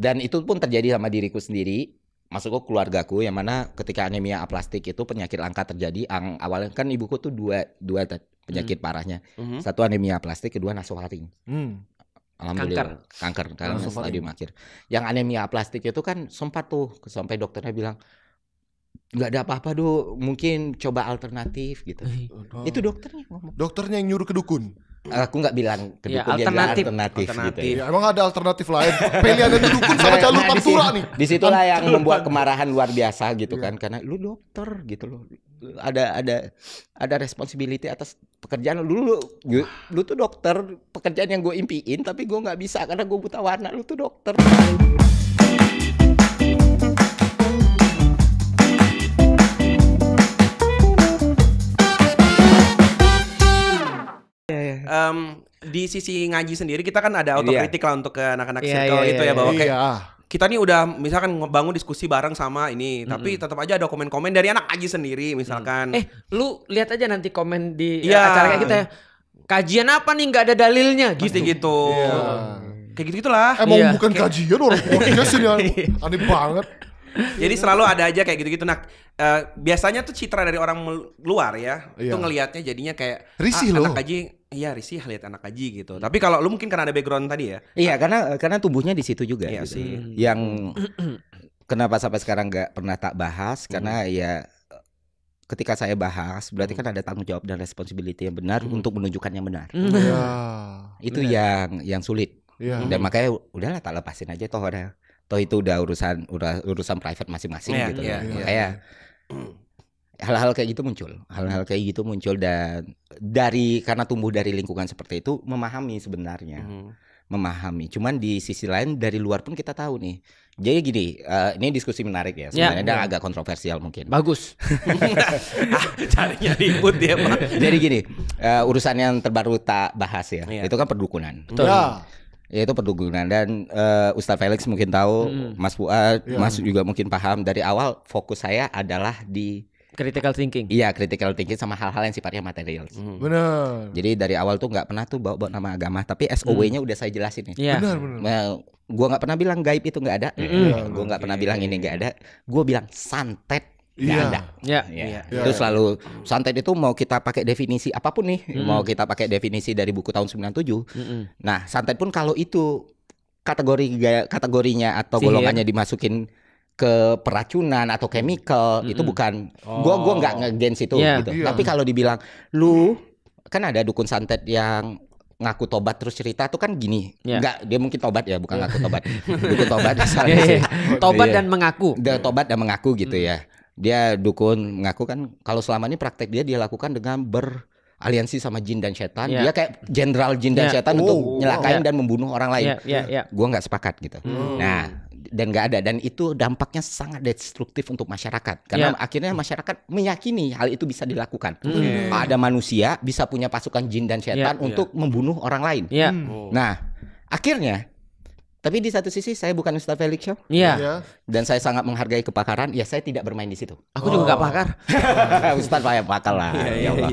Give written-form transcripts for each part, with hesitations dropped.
Dan itu pun terjadi sama diriku sendiri. Maksudku keluargaku yang mana ketika anemia aplastik itu penyakit langka terjadi. Awalnya kan ibuku tuh dua penyakit parahnya. Satu anemia aplastik, kedua nasofaring. Alhamdulillah kanker stadium akhir. Yang anemia aplastik itu kan sempat tuh sampai dokternya bilang nggak ada apa-apa mungkin coba alternatif gitu. Itu dokternya ngomong. Dokternya yang nyuruh ke dukun. Aku nggak bilang ke dukun, dia bilang alternatif gitu. Ya, emang ada alternatif lain. Pilih ada dukun sama jalur pantura nih. Disitulah yang membuat kemarahan luar biasa gitu kan, karena lu dokter gitu loh. Ada responsibility atas pekerjaan lu tuh dokter, pekerjaan yang gue impiin tapi gue nggak bisa karena gue buta warna. Lu tuh dokter. Di sisi ngaji sendiri kita kan ada autokritik lah untuk ke anak-anak circle itu ya, bahwa kayak kita nih udah misalkan ngebangun diskusi bareng sama ini, tapi tetap aja ada komen-komen dari anak ngaji sendiri misalkan. Lu lihat aja nanti komen di acara kayak kita ya. Kajian apa nih nggak ada dalilnya gitu. Kayak gitu-gitulah. Emang bukan kajian orang podcast ini aneh banget. Jadi selalu ada aja kayak gitu-gitu. Nah, biasanya tuh citra dari orang luar ya, itu ngelihatnya jadinya kayak risih loh. Anak kaji, risih lihat anak kaji gitu. Tapi kalau lu mungkin karena ada background tadi ya. Iya, karena tumbuhnya di situ juga. Iya gitu. sih. Yang kenapa sampai sekarang nggak pernah tak bahas karena ya ketika saya bahas berarti kan ada tanggung jawab dan responsibility yang benar untuk menunjukkan yang benar. Itu yang sulit. Dan makanya udahlah tak lepasin aja toh itu udah urusan private masing-masing gitu. Kayak hal-hal kayak gitu muncul dan karena tumbuh dari lingkungan seperti itu memahami sebenarnya. Memahami. Cuman di sisi lain dari luar pun kita tahu nih. Jadi gini, ini diskusi menarik ya sebenarnya dan agak kontroversial mungkin. Bagus. Carinya ribut ya, Pak. Jadi gini, urusan yang terbaru tak bahas ya. Itu kan perdukunan. Betul. Ya itu perdukunan dan Ustaz Felix mungkin tahu, Mas Fuad, Mas juga mungkin paham. Dari awal fokus saya adalah di critical thinking. Iya, critical thinking sama hal-hal yang sifatnya material. Benar. Jadi dari awal tuh nggak pernah tuh bawa nama agama, tapi SOW-nya udah saya jelasin nih. Iya. Benar. Gua nggak pernah bilang gaib itu nggak ada. Gua nggak pernah bilang ini nggak ada. Gua bilang santet nggak ada. Itu selalu santet itu mau kita pakai definisi apapun nih, mau kita pakai definisi dari buku tahun 97. Nah, santet pun kalau itu kategorinya atau golongannya dimasukin ke peracunan atau chemical itu bukan gua nggak nge-gens itu gitu. Tapi kalau dibilang lu kan ada dukun santet yang ngaku tobat terus cerita tuh kan gini. Enggak, dia mungkin tobat ya, bukan ngaku tobat. Dukun tobat tobat dan mengaku. Tobat dan mengaku gitu ya. Dia dukun mengaku kan kalau selama ini praktek dia lakukan dengan beraliansi sama jin dan setan. Dia kayak jenderal jin dan setan untuk nyelakain dan membunuh orang lain. Gua nggak sepakat gitu. Nah, dan nggak ada, dan itu dampaknya sangat destruktif untuk masyarakat karena akhirnya masyarakat meyakini hal itu bisa dilakukan. Ada manusia bisa punya pasukan jin dan setan untuk membunuh orang lain. Nah, akhirnya tapi di satu sisi saya bukan Ustaz Felix Show. Dan saya sangat menghargai kepakaran. Ya saya tidak bermain di situ. Aku juga nggak pakar. Ustaz pakar lah. Ya Allah.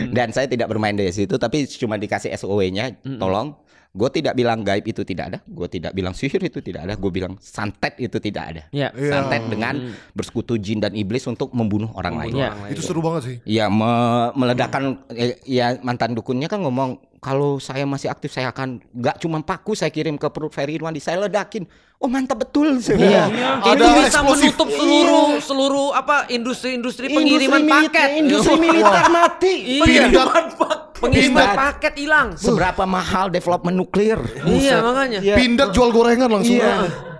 Dan saya tidak bermain di situ, tapi cuma dikasih SOW-nya. Tolong. Gue tidak bilang gaib itu tidak ada. Gue tidak bilang sihir itu tidak ada. Gue bilang santet itu tidak ada. Santet dengan bersekutu jin dan iblis untuk membunuh orang lain. Itu seru banget sih. Ya meledakkan. Ya mantan dukunnya kan ngomong, kalau saya masih aktif saya akan gak cuma paku saya kirim ke perut Ferry Irwandi, saya ledakin. Oh mantap betul. Itu bisa menutup seluruh apa industri pengiriman paket. Industri militer mati. Pengiriman paket hilang. Seberapa mahal development nuklir? Iya makanya. Pindad jual gorengan langsung.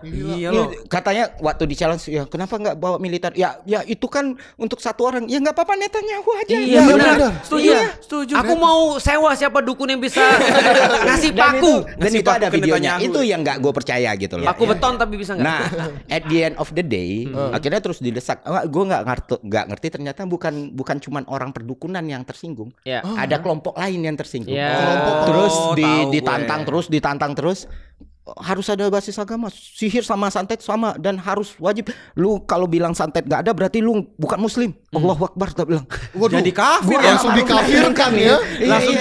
Iya loh. Katanya waktu di challenge ya kenapa nggak bawa militer? Ya itu kan untuk satu orang. Ya nggak apa-apa Netanyahu aja. Iya benar. Setuju. Aku mau sewa siapa dukun yang bisa ngasih paku. Dan itu ada videonya. Itu yang nggak gue percaya gitu loh. Paku beton tapi bisa nggak? Nah, at the end of the day, akhirnya terus didesak. Gue nggak ngerti ternyata bukan cuman orang perdukunan yang tersinggung. Ada kelompok lain yang tersinggung. Terus ditantang terus. harus ada basis agama. Sihir sama santet sama dan harus wajib. Lu kalau bilang santet gak ada berarti lu bukan muslim. Allahu Akbar tak bilang. Waduh, jadi kafir ya, langsung dikafirkan ya.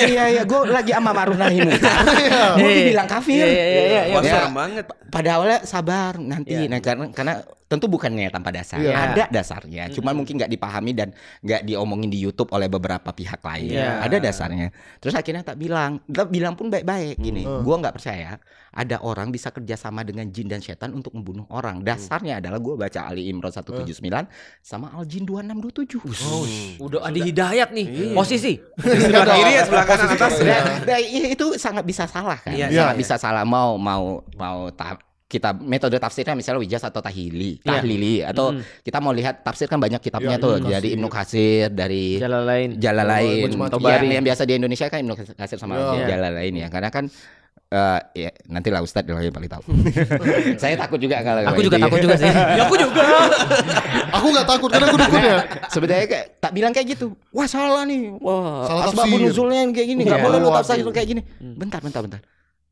Iya, gue lagi sama Ma'ruf Nahi Munkar. Gue dibilang kafir. Wah, serem banget. Pada awalnya sabar nanti. Nah, karena tentu bukannya tanpa dasar. Ada dasarnya. Cuma mungkin nggak dipahami dan nggak diomongin di YouTube oleh beberapa pihak lain. Ada dasarnya. Terus akhirnya tak bilang pun baik-baik gini. Gue nggak percaya ada orang bisa kerjasama dengan jin dan setan untuk membunuh orang. Dasarnya adalah gue baca Ali Imran 179 sama Al Jin 2627. Udah Adi Hidayat nih. Posisi. Sebelah kiri ya, sebelah kanan atas. Itu sangat bisa salah kan. Sangat bisa salah mau kita metode tafsirnya misalnya wijaz atau tahlili atau kita mau lihat tafsir kan banyak kitabnya tuh dari Ibnu Katsir, dari Jalalain yang biasa di Indonesia kan Ibnu Katsir sama Jalalain ya, karena kan ya nanti lah Ustadz yang paling tahu. Saya takut juga kalau aku juga takut juga sih. Ya aku juga. Aku nggak takut karena aku dukun ya. Sebenarnya kayak tak bilang kayak gitu. Wah salah nih. Wah salah asbabun nuzulnya kayak gini. Nggak boleh lu tafsir kayak gini. Hmm. Bentar.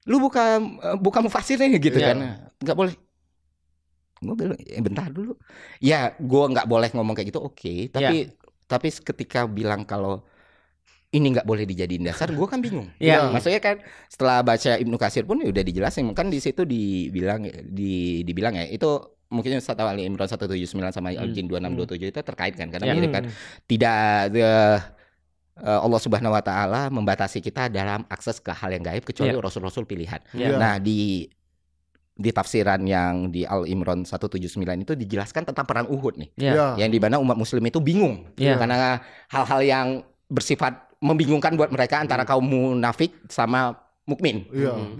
Lu bukan mufasir nih gitu kan. Nggak boleh. Gue bilang bentar dulu. Ya gue nggak boleh ngomong kayak gitu. Oke. Tapi ketika bilang kalau ini nggak boleh dijadiin dasar, gue kan bingung. Maksudnya kan setelah baca Ibnu Katsir pun udah dijelasin, kan di situ dibilang ya itu mungkin satu Ali Imran 179 sama Al Jin 2627 itu terkait kan, karena mirip kan. Tidak Allah Subhanahu Wa Taala membatasi kita dalam akses ke hal yang gaib kecuali rasul-rasul pilihan. Nah di tafsiran yang di Al Imran 179 itu dijelaskan tentang perang Uhud nih, yang di mana umat Muslim itu bingung karena hal-hal yang bersifat membingungkan buat mereka antara kaum munafik sama mukmin.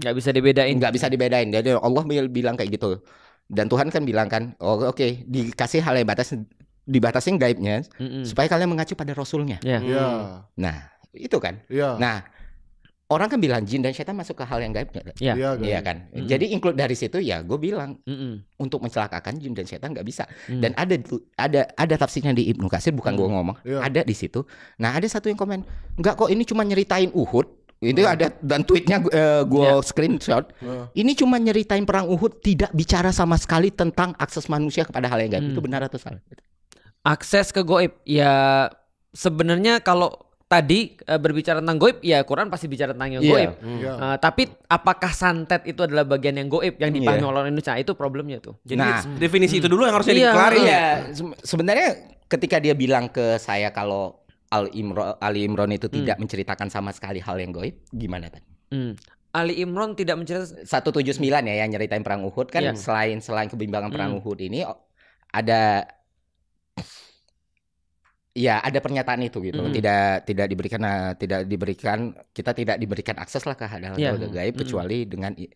Nggak bisa dibedain. Jadi Allah bilang kayak gitu. Dan Tuhan kan bilang kan, oke, dikasih hal yang dibatasin gaibnya supaya kalian mengacu pada rasulnya. Nah, itu kan. Nah, orang kan bilang jin dan setan masuk ke hal yang gaib nggak? Iya kan. Jadi include dari situ ya gue bilang untuk mencelakakan jin dan setan nggak bisa. Dan ada tafsirnya di Ibnu Katsir, bukan gue ngomong. Ada di situ. Nah ada satu yang komen, nggak kok ini cuma nyeritain Uhud. Itu ada dan tweetnya gue screenshot. Ini cuma nyeritain perang Uhud, tidak bicara sama sekali tentang akses manusia kepada hal yang gaib. Itu benar atau salah? Akses ke gaib ya sebenarnya kalau tadi berbicara tentang goib, ya Quran pasti bicara tentang yang goib. Tapi apakah santet itu adalah bagian yang goib yang dipahami oleh Indonesia? Itu problemnya tuh. Jadi definisi itu dulu yang harusnya dikelarin. Sebenarnya ketika dia bilang ke saya kalau Ali Imran itu tidak menceritakan sama sekali hal yang goib, gimana tadi? Ali Imran tidak menceritakan 179 ya yang nyeritain perang Uhud kan. Selain kebimbangan perang Uhud ini ada ada pernyataan itu gitu. Tidak diberikan kita tidak diberikan akses lah ke hal-hal gaib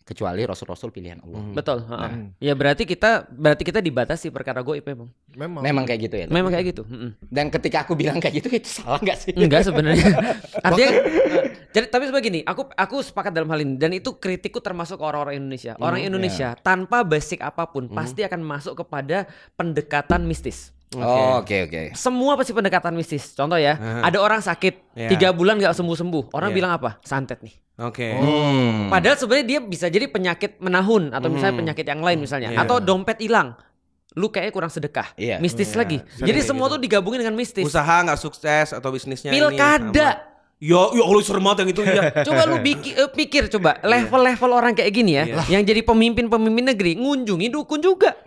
kecuali rasul-rasul pilihan Allah. Betul. Ya berarti kita dibatasi perkara gaib memang kayak gitu ya. Memang kayak gitu. Dan ketika aku bilang kayak gitu itu salah nggak sih? Enggak sebenarnya. Artinya jadi tapi begini, aku sepakat dalam hal ini dan itu kritikku termasuk orang-orang Indonesia. Orang Indonesia tanpa basic apapun pasti akan masuk kepada pendekatan mistis. Oke. Semua pasti pendekatan mistis. Contoh ya, ada orang sakit 3 bulan nggak sembuh-sembuh. Orang bilang apa? Santet nih. Padahal sebenarnya dia bisa jadi penyakit menahun atau misalnya penyakit yang lain misalnya, atau dompet hilang. Lu kayaknya kurang sedekah. Mistis lagi. Jadi semua tuh digabungin dengan mistis. Usaha nggak sukses atau bisnisnya pilkada. Ya Allah serem banget yang itu ya. Coba lu pikir coba level-level orang kayak gini ya, yang jadi pemimpin negeri ngunjungi dukun juga.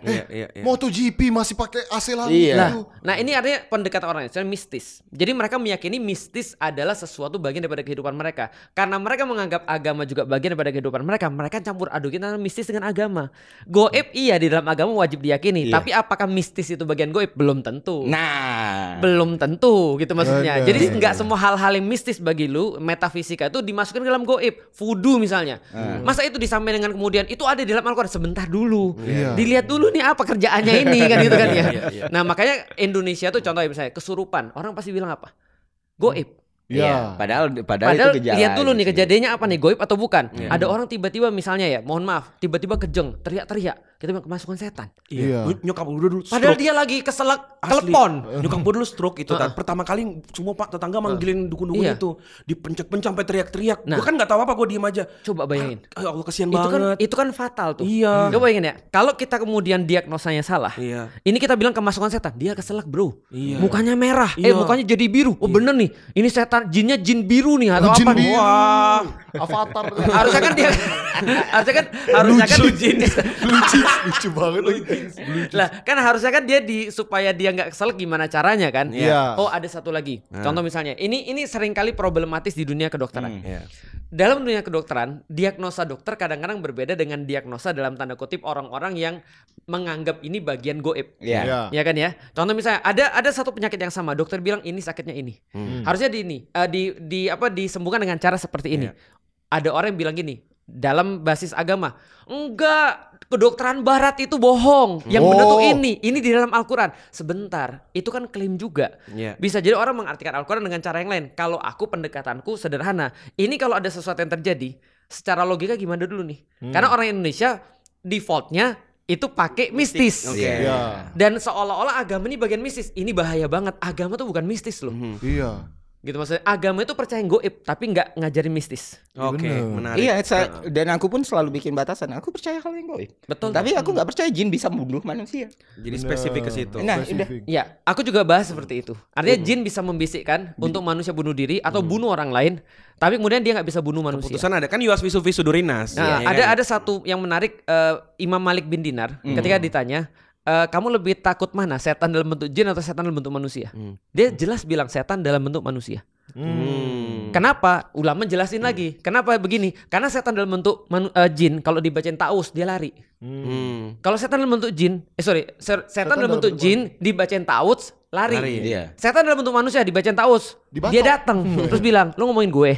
MotoGP masih pakai AC lampu. Nah ini artinya pendekatan orang Indonesia mistis. Jadi mereka meyakini mistis adalah sesuatu bagian daripada kehidupan mereka. Karena mereka menganggap agama juga bagian daripada kehidupan mereka. Mereka campur adukin antara mistis dengan agama. Goib di dalam agama wajib diyakini. Tapi apakah mistis itu bagian goib? Belum tentu. Belum tentu gitu maksudnya. Jadi nggak semua hal-hal yang mistis bagi lu metafisika itu dimasukkan ke dalam goib. Voodoo misalnya. Masa itu disampaikan dengan kemudian itu ada di dalam Al-Quran? Sebentar dulu. Dilihat dulu nih apa kerjaannya ini kan gitu kan ya. Nah makanya Indonesia tuh contohnya misalnya kesurupan. Orang pasti bilang apa? Goib. Iya. Padahal Padahal itu gejala. lihat dulu nih gitu. kejadiannya apa nih, goib atau bukan. Ada orang tiba-tiba misalnya ya, mohon maaf, tiba-tiba kejeng, teriak-teriak. Kita bilang kemasukan setan. Iya. Nyokap gue dulu Padahal stroke. dia lagi keselak Asli. telepon. Nyokap gue dulu stroke itu. Pertama kali semua pak tetangga manggilin dukun-dukun Iya. itu. Dipencet-pencet sampai teriak-teriak. Nah. Gue kan gak tahu apa, gue diem aja. Coba bayangin. Ya Allah kesian Itu kan banget. itu kan fatal tuh. Iya. Coba bayangin ya, kalau kita kemudian diagnosanya salah. Iya. Ini kita bilang kemasukan setan, dia keselak bro. Iya. Mukanya merah, Iya. mukanya jadi biru. Oh bener nih, ini setan, jinnya jin biru nih atau Jin apa nih? biru. Wah. Avatar. Harusnya kan dia, harusnya kan Lucu banget lagi. lah kan harusnya kan dia supaya dia nggak keselak gimana caranya kan? Iya. Oh ada satu lagi, contoh misalnya, ini seringkali problematis di dunia kedokteran. Iya. Dalam dunia kedokteran, diagnosa dokter kadang-kadang berbeda dengan diagnosa dalam tanda kutip orang-orang yang menganggap ini bagian goib. Iya. Iya. Ya kan ya. Contoh misalnya ada satu penyakit yang sama, dokter bilang ini sakitnya ini. Harusnya disembuhkan dengan cara seperti ini. Ada orang yang bilang gini, dalam basis agama, enggak, kedokteran barat itu bohong. Yang benar tuh ini di dalam Al-Qur'an. Sebentar, itu kan klaim juga. Iya. Bisa jadi orang mengartikan Al-Qur'an dengan cara yang lain. Kalau aku pendekatanku sederhana. Ini kalau ada sesuatu yang terjadi, secara logika gimana dulu nih? Karena orang Indonesia defaultnya itu pakai mistis. Oke. Iya. Dan seolah-olah agama ini bagian mistis. Ini bahaya banget. Agama tuh bukan mistis loh. Iya. Gitu maksudnya. Agama itu percaya goib tapi nggak ngajarin mistis. Oke, Bener. menarik. Iya, dan aku pun selalu bikin batasan. Aku percaya hal yang goib. Betul. Tapi aku nggak percaya jin bisa membunuh manusia. Jadi spesifik ke situ. Nah, Spesifik. Ya, aku juga bahas seperti itu. Artinya jin bisa membisikkan untuk manusia bunuh diri atau bunuh orang lain, tapi kemudian dia nggak bisa bunuh manusia. Keputusan ada kan yuas visu sudurinas. Nah, Ya, ada satu yang menarik, Imam Malik bin Dinar ketika ditanya, kamu lebih takut mana, setan dalam bentuk jin atau setan dalam bentuk manusia? Dia jelas bilang setan dalam bentuk manusia. Kenapa? Ulama jelasin lagi. Kenapa begini? Karena setan dalam bentuk jin kalau dibacain taus dia lari. Kalau setan dalam bentuk jin, setan dalam bentuk jin dibacain taus lari. Iya. Setan dalam bentuk manusia dibacain taus, Dibatok. dia datang terus bilang, "Lu ngomongin gue."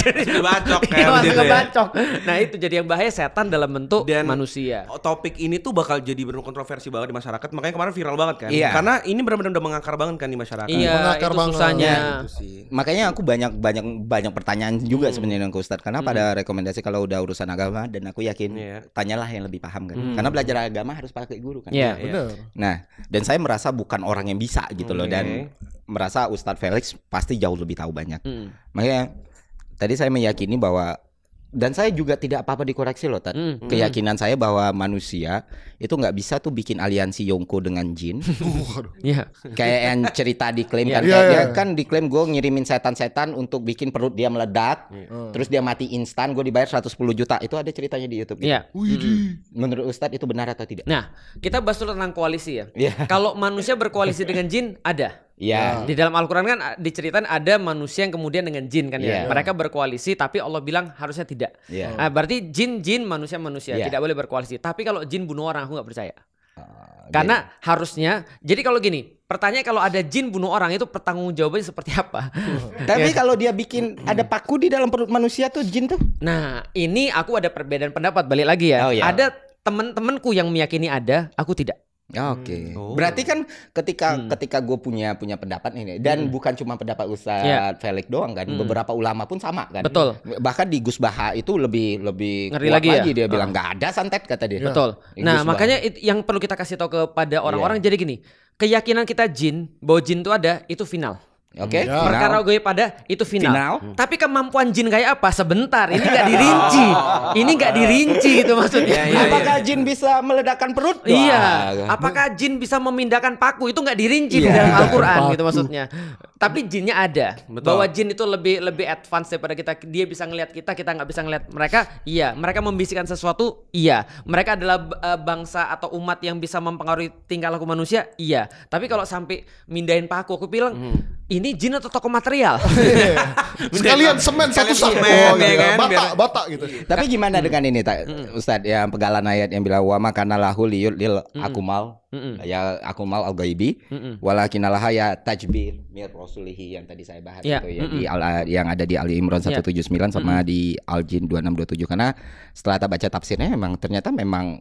Dibacok Iya, kayak langsung begitu ya. ngebacok. Nah, itu jadi yang bahaya setan dalam bentuk Dan manusia. topik ini tuh bakal jadi kontroversi banget di masyarakat. Makanya kemarin viral banget kan. Iya. Karena ini benar-benar udah mengakar banget kan di masyarakat. Iya, Mengakar itu banget. susahnya. Itu sih. Makanya aku banyak pertanyaan juga sebenarnya ke Ustadz. Karena pada rekomendasi kalau udah urusan agama, dan aku yakin Iya. tanyalah yang lebih paham kan. Karena belajar agama harus pakai guru kan. Iya. Bener. Nah, dan saya merasa bukan orang yang bisa gitu loh, Oke. dan merasa Ustadz Felix pasti jauh lebih tahu banyak. Makanya tadi saya meyakini bahwa, dan saya juga tidak apa-apa dikoreksi loh, Tat. Keyakinan saya bahwa manusia itu nggak bisa tuh bikin aliansi Yongko dengan jin. Iya. Kayak yang cerita diklaim kan, Iya, kayak dia iya. kan diklaim gue ngirimin setan-setan untuk bikin perut dia meledak, terus dia mati instan, gue dibayar 110 juta. Itu ada ceritanya di YouTube. Iya. Menurut Ustadz itu benar atau tidak? Nah, kita bahas dulu tentang koalisi ya. Iya. Kalau manusia berkoalisi dengan jin, ada. Iya. Di dalam Al-Quran kan diceritain ada manusia yang kemudian dengan jin kan ya. Iya. Mereka berkoalisi tapi Allah bilang harusnya tidak. Iya. Nah, berarti jin manusia Iya. tidak boleh berkoalisi. Tapi kalau jin bunuh orang aku nggak percaya. Karena harusnya, jadi kalau gini, pertanyaan kalau ada jin bunuh orang itu pertanggungjawabannya seperti apa? Tapi kalau dia bikin ada paku di dalam perut manusia tuh jin tuh. Nah, ini aku ada perbedaan pendapat, balik lagi ya. Oh, iya. Ada teman-temanku yang meyakini ada, aku tidak. Oke. Oh. Berarti kan ketika gue punya pendapat ini, dan bukan cuma pendapat Ustadz Iya. Felix doang kan, beberapa ulama pun sama kan. Betul. Bahkan di Gus Baha itu lebih Ngeri kuat lagi ya? dia bilang nggak ada santet kata dia. Betul. Gus Nah, Baha. makanya yang perlu kita kasih tahu kepada orang-orang jadi gini, keyakinan kita jin, bahwa jin itu ada, itu final. Oke. Ya. Perkara gue pada itu final. Final. Tapi kemampuan jin kayak apa? Sebentar, ini nggak dirinci. Ini nggak dirinci gitu maksudnya. Apakah jin bisa meledakkan perut? Iya. Wah. Apakah jin bisa memindahkan paku? Itu nggak dirinci di Iya. dalam Al-Quran Paku. gitu maksudnya. Tapi jinnya ada. Betul. Bahwa jin itu lebih advance daripada kita. Dia bisa ngelihat kita nggak bisa ngelihat mereka. Iya. Mereka membisikkan sesuatu. Iya. Mereka adalah bangsa atau umat yang bisa mempengaruhi tingkah laku manusia. Iya. Tapi kalau sampai mindahin paku, aku bilang ini jin atau tokoh material. Sekalian semen satu sak. semen, ya kan? Bata gitu. Tapi gimana dengan ini Ustadz yang pegalan ayat yang bilang wa makana lahu liyul lil akumal Ya aku mal al-ghaibi walakinalaha ya tajbir mir rasulihi yang tadi saya bahas itu ya yang ada di Ali Imran 179 sama di Al-Jin 2627. Karena setelah kita baca tafsirnya memang ternyata memang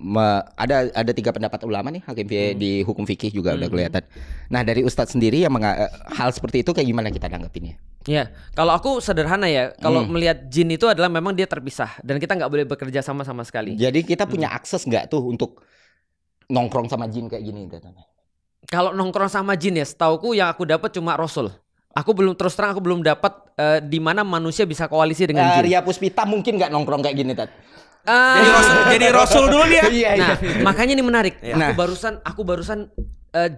ada 3 pendapat ulama nih hakim di hukum fikih juga udah kelihatan. Nah, dari Ustadz sendiri yang hal seperti itu kayak gimana kita nanggepinnya? Ya, kalau aku sederhana ya, kalau melihat jin itu adalah memang dia terpisah dan kita nggak boleh bekerja sama sekali. Jadi kita punya akses nggak tuh untuk nongkrong sama jin kayak gini? Kalau nongkrong sama jin ya, setauku yang aku dapat cuma Rasul. Aku belum dapat di mana manusia bisa koalisi dengan jin. Ria Puspita mungkin nggak nongkrong kayak gini, Tat. Jadi Rasul dulu dia. Nah, makanya ini menarik. Aku barusan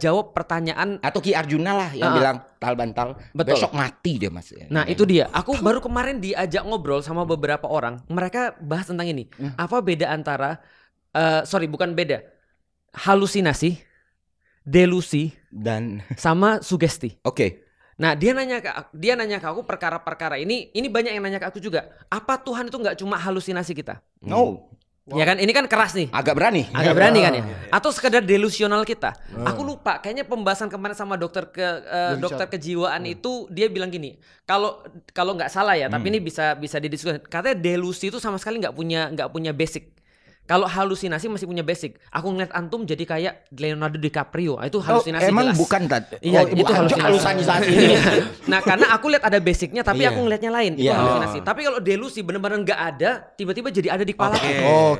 jawab pertanyaan atau Ki Arjuna lah yang bilang bantal besok mati dia, Mas. Nah, itu dia. Aku baru kemarin diajak ngobrol sama beberapa orang. Mereka bahas tentang ini. Apa beda antara bukan beda. Halusinasi, delusi dan sama sugesti. Oke. Nah, dia nanya ke aku perkara-perkara ini banyak yang nanya ke aku juga. Apa Tuhan itu nggak cuma halusinasi kita? No. Wow. Ya kan, ini kan keras nih. Agak berani kan ya. Atau sekedar delusional kita. Aku lupa, kayaknya pembahasan kemarin sama dokter kejiwaan itu dia bilang gini. Kalau nggak salah ya, tapi ini bisa didiskusikan. Katanya delusi itu sama sekali nggak punya basic. Kalau halusinasi masih punya basic. Aku ngeliat antum jadi kayak Leonardo DiCaprio. Itu halusinasi emang jelas. Bukan, Tat. Iya, itu halusinasi. Nah, karena aku lihat ada basicnya, tapi aku ngeliatnya lain. Itu halusinasi. Tapi kalau delusi benar-benar nggak ada, tiba-tiba jadi ada di kepala.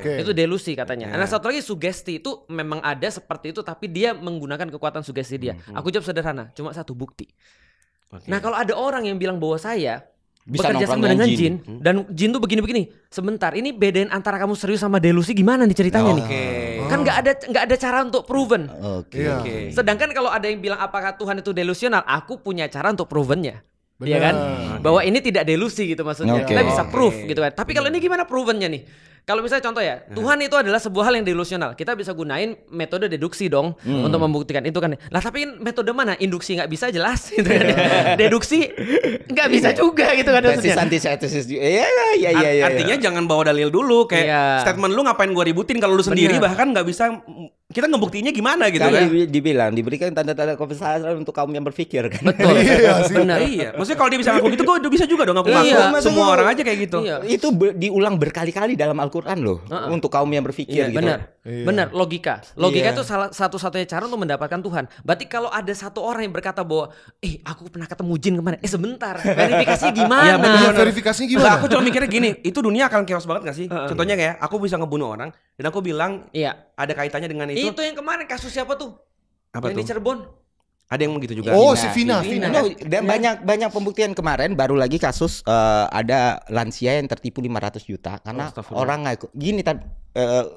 Itu delusi katanya. Nah, satu lagi sugesti itu memang ada seperti itu, tapi dia menggunakan kekuatan sugesti dia. Aku jawab sederhana, cuma satu bukti. Nah, kalau ada orang yang bilang bahwa saya bisa bekerja sama dengan jin dan jin tuh begini-begini. Sebentar, ini bedain antara kamu serius sama delusi gimana nih ceritanya nih? Kan nggak ada cara untuk proven. Sedangkan kalau ada yang bilang apakah Tuhan itu delusional, aku punya cara untuk provennya. Iya kan? Bahwa ini tidak delusi gitu maksudnya. Kita bisa proof gitu kan. Tapi kalau ini gimana provennya nih? Kalau misalnya contoh ya, Tuhan itu adalah sebuah hal yang delusional. Kita bisa gunain metode deduksi dong untuk membuktikan itu kan. Lah tapi metode mana? Induksi nggak bisa jelas gitu kan. Deduksi nggak bisa juga gitu kan. Tesis. Iya. Artinya jangan bawa dalil dulu. Kayak statement lu ngapain gua ributin kalau lu sendiri bahkan nggak bisa. Kita ngebuktiinnya gimana gitu kan? Diberikan tanda-tanda kebesaran untuk kaum yang berpikir kan. Betul. Benar. Iya. Maksudnya kalau dia bisa ngaku gitu, kok bisa juga dong ngaku. Semua orang aja kayak gitu. Itu diulang berkali-kali dalam Al-Quran loh untuk kaum yang berpikir gitu. Benar, logika itu salah satu-satunya cara untuk mendapatkan Tuhan. Berarti kalau ada satu orang yang berkata bahwa aku pernah ketemu jin kemarin. Sebentar, verifikasinya gimana? Verifikasinya gimana? Aku cuma mikirnya gini, itu dunia akan chaos banget gak sih? Contohnya kayak aku bisa ngebunuh orang dan aku bilang ada kaitannya dengan itu. Itu yang kemarin kasus siapa tuh? Apa yang tuh? di Cirebon. Ada yang begitu juga. Si Vina. Dan banyak pembuktian kemarin baru lagi kasus ada lansia yang tertipu 500 juta karena orang ngaku gini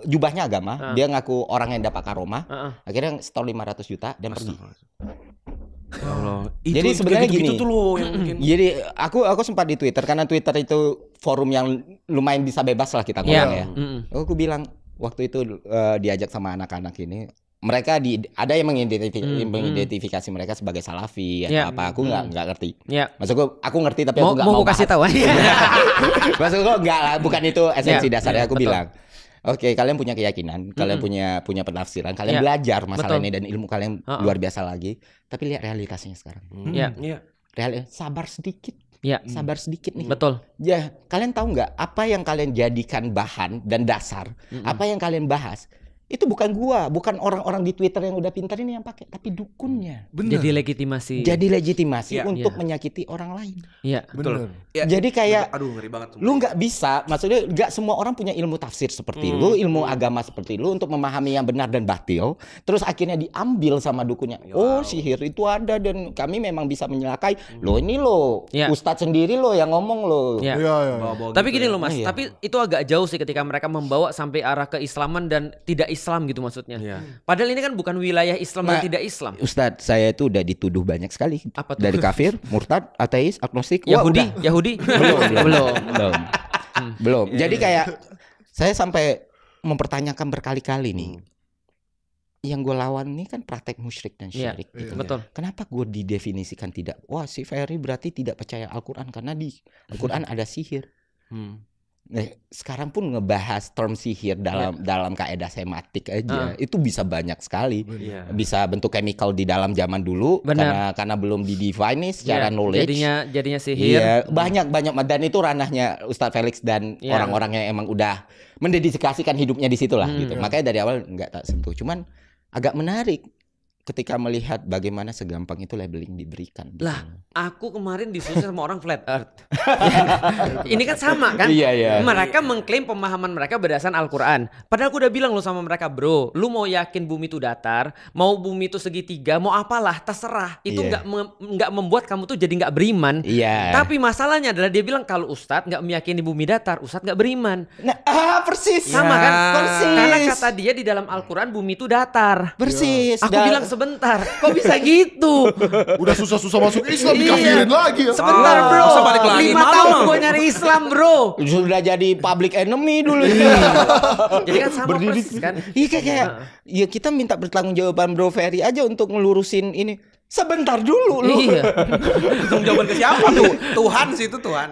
jubahnya agama, dia ngaku orang yang dapat karomah, akhirnya setor 500 juta dan pergi. Ya Allah. Jadi sebenarnya gini. Itu loh yang mungkin. Jadi aku sempat di Twitter karena Twitter itu forum yang lumayan bisa bebas lah kita ngomong ya. Aku bilang waktu itu diajak sama anak-anak ini, mereka ada yang mengidentifikasi mereka sebagai salafi atau apa, aku nggak ngerti. Maksudku aku ngerti tapi aku nggak mau kasih tahu. Maksudku nggak, bukan itu esensi dasarnya. Aku bilang, oke, kalian punya keyakinan, kalian punya penafsiran, kalian belajar masalah ini dan ilmu kalian luar biasa lagi. Tapi lihat realitasnya sekarang. Sabar sedikit. Sabar sedikit nih. Betul. Ya, kalian tahu nggak apa yang kalian jadikan bahan dan dasar, apa yang kalian bahas? Itu bukan bukan orang-orang di Twitter yang udah pintar ini yang pakai, tapi dukunnya. Bener. Jadi legitimasi untuk menyakiti orang lain. Iya, betul. Jadi kayak ngeri banget. Lu nggak bisa, maksudnya nggak semua orang punya ilmu tafsir seperti lu, ilmu agama seperti lu untuk memahami yang benar dan batil. Terus akhirnya diambil sama dukunnya. Sihir itu ada dan kami memang bisa menyelakai. Ini Ustadz sendiri yang ngomong Tapi gini loh Mas, tapi itu agak jauh sih ketika mereka membawa sampai arah keislaman dan tidak Islam gitu maksudnya. Padahal ini kan bukan wilayah Islam dan tidak Islam. Ustadz, saya itu udah dituduh banyak sekali. Dari kafir, murtad, ateis, agnostik, Yahudi. Belum. Jadi kayak saya sampai mempertanyakan berkali-kali nih. Yang gue lawan ini kan praktek musyrik dan syirik. Betul. Kenapa gue didefinisikan tidak? Wah, si Ferry berarti tidak percaya Al-Quran karena di Al-Quran ada sihir. sekarang pun ngebahas term sihir dalam kaidah sematik aja itu bisa banyak sekali. Bisa bentuk chemical di dalam zaman dulu karena belum di define nih secara knowledge. Jadinya sihir. Banyak dan itu ranahnya Ustadz Felix dan orang-orang yang emang udah mendedikasikan hidupnya di situlah gitu. Makanya dari awal nggak tak sentuh. Cuman agak menarik ketika melihat bagaimana segampang itu labeling diberikan. Lah, aku kemarin disusun sama orang flat earth. Ini kan sama kan? Iya. Mereka mengklaim pemahaman mereka berdasarkan Al-Quran. Padahal aku udah bilang lo sama mereka, bro, lu mau yakin bumi itu datar, mau bumi itu segitiga, mau apalah, terserah. Itu nggak membuat kamu tuh jadi nggak beriman. Tapi masalahnya adalah dia bilang kalau Ustadz nggak meyakini bumi datar, Ustadz nggak beriman. Nah, persis. Sama kan? Persis. Karena kata dia di dalam Al-Quran bumi itu datar. Persis. Aku bilang sebentar, kok bisa gitu? Udah susah-susah masuk Islam dikafirin lagi ya. Sebentar bro, balik lagi. 5 tahun gue nyari Islam bro. Sudah jadi public enemy dulu. Jadi kan sama persis kan? Iya kayak ya kita minta pertanggungjawaban Bro Ferry aja untuk ngelurusin ini. Sebentar dulu lu. Tanggung jawaban ke siapa tuh? Tuhan sih itu Tuhan.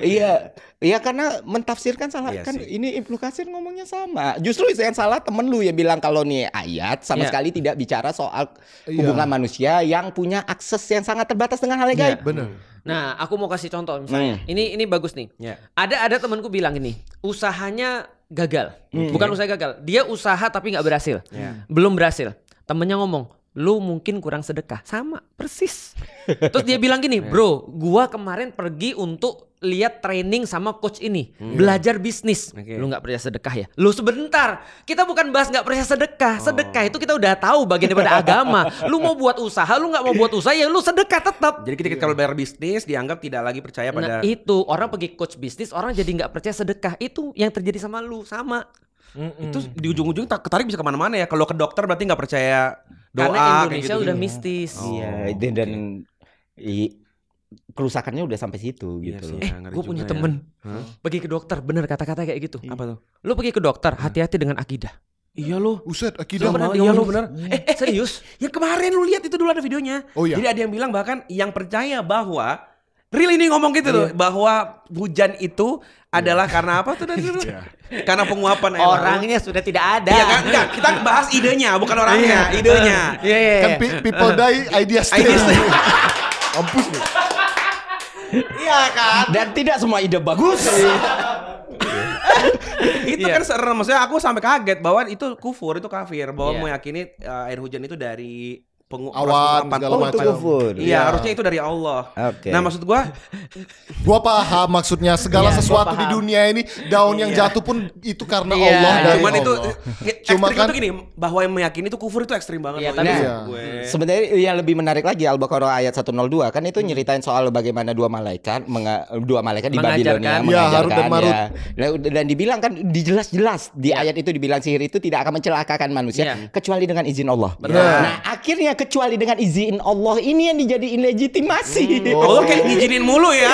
Iya karena mentafsirkan salah kan sih. Ini Ibnu Katsir ngomongnya sama. Justru yang salah temen lu yang bilang kalau nih ayat sama sekali tidak bicara soal hubungan manusia yang punya akses yang sangat terbatas dengan hal yang gaib. Benar. Nah, aku mau kasih contoh misalnya. Ini bagus nih. Ada temanku bilang ini, usahanya gagal. Bukan usaha gagal. Dia usaha tapi nggak berhasil. Belum berhasil. Temennya ngomong, lu mungkin kurang sedekah. Sama, persis. Terus dia bilang gini, bro, gua kemarin pergi untuk lihat training sama coach ini, belajar bisnis. Lu nggak percaya sedekah ya? Lu sebentar, kita bukan bahas nggak percaya sedekah. Sedekah itu kita udah tahu bagian daripada agama. Lu mau buat usaha, lu nggak mau buat usaha ya lu sedekah tetap. Jadi ketika kalau bayar bisnis dianggap tidak lagi percaya pada. Nah itu orang pergi coach bisnis, orang jadi nggak percaya sedekah. Itu yang terjadi sama lu, sama. Itu di ujung-ujung ketarik bisa kemana-mana ya. Kalau ke dokter berarti nggak percaya doa. Karena Indonesia gitu. udah mistis. Iya dan kerusakannya udah sampai situ gitu. Gue punya temen pergi ke dokter, bener kata-kata kayak gitu. Apa tuh? Lu pergi ke dokter, hati-hati dengan akidah. Iya lo. Uset, akidah. Iya lo bener. Serius? Yang kemarin lu lihat itu dulu ada videonya. Oh iya. Jadi ada yang bilang bahkan yang percaya bahwa real ini ngomong gitu loh, bahwa hujan itu adalah karena apa tuh dari dulu? Karena penguapan air. Orangnya sudah tidak ada. Iya kan? Enggak, kita bahas idenya, bukan orangnya, idenya. Kan people die, ideas stay. Mampus nih. Iya kan? Dan tidak semua ide bagus. Itu kan serem, maksudnya aku sampai kaget bahwa itu kufur, itu kafir, bahwa meyakini air hujan itu dari awan segala macam. Iya, harusnya itu dari Allah. Nah, maksud gua paham maksudnya segala sesuatu di dunia ini daun yang jatuh pun itu karena Allah dari cuman Allah. Itu Cuma kan itu gini, bahwa yang meyakini itu kufur itu ekstrim banget. Sebenarnya yang lebih menarik lagi Al-Baqarah ayat 102 kan itu nyeritain soal bagaimana dua malaikat di Babilonia mengajarkan dan dibilang kan dijelas-jelas di ayat itu dibilang sihir itu tidak akan mencelakakan manusia kecuali dengan izin Allah. Nah, akhirnya kecuali dengan izin Allah ini yang dijadiin legitimasi. Allah kayak ngizinin mulu ya.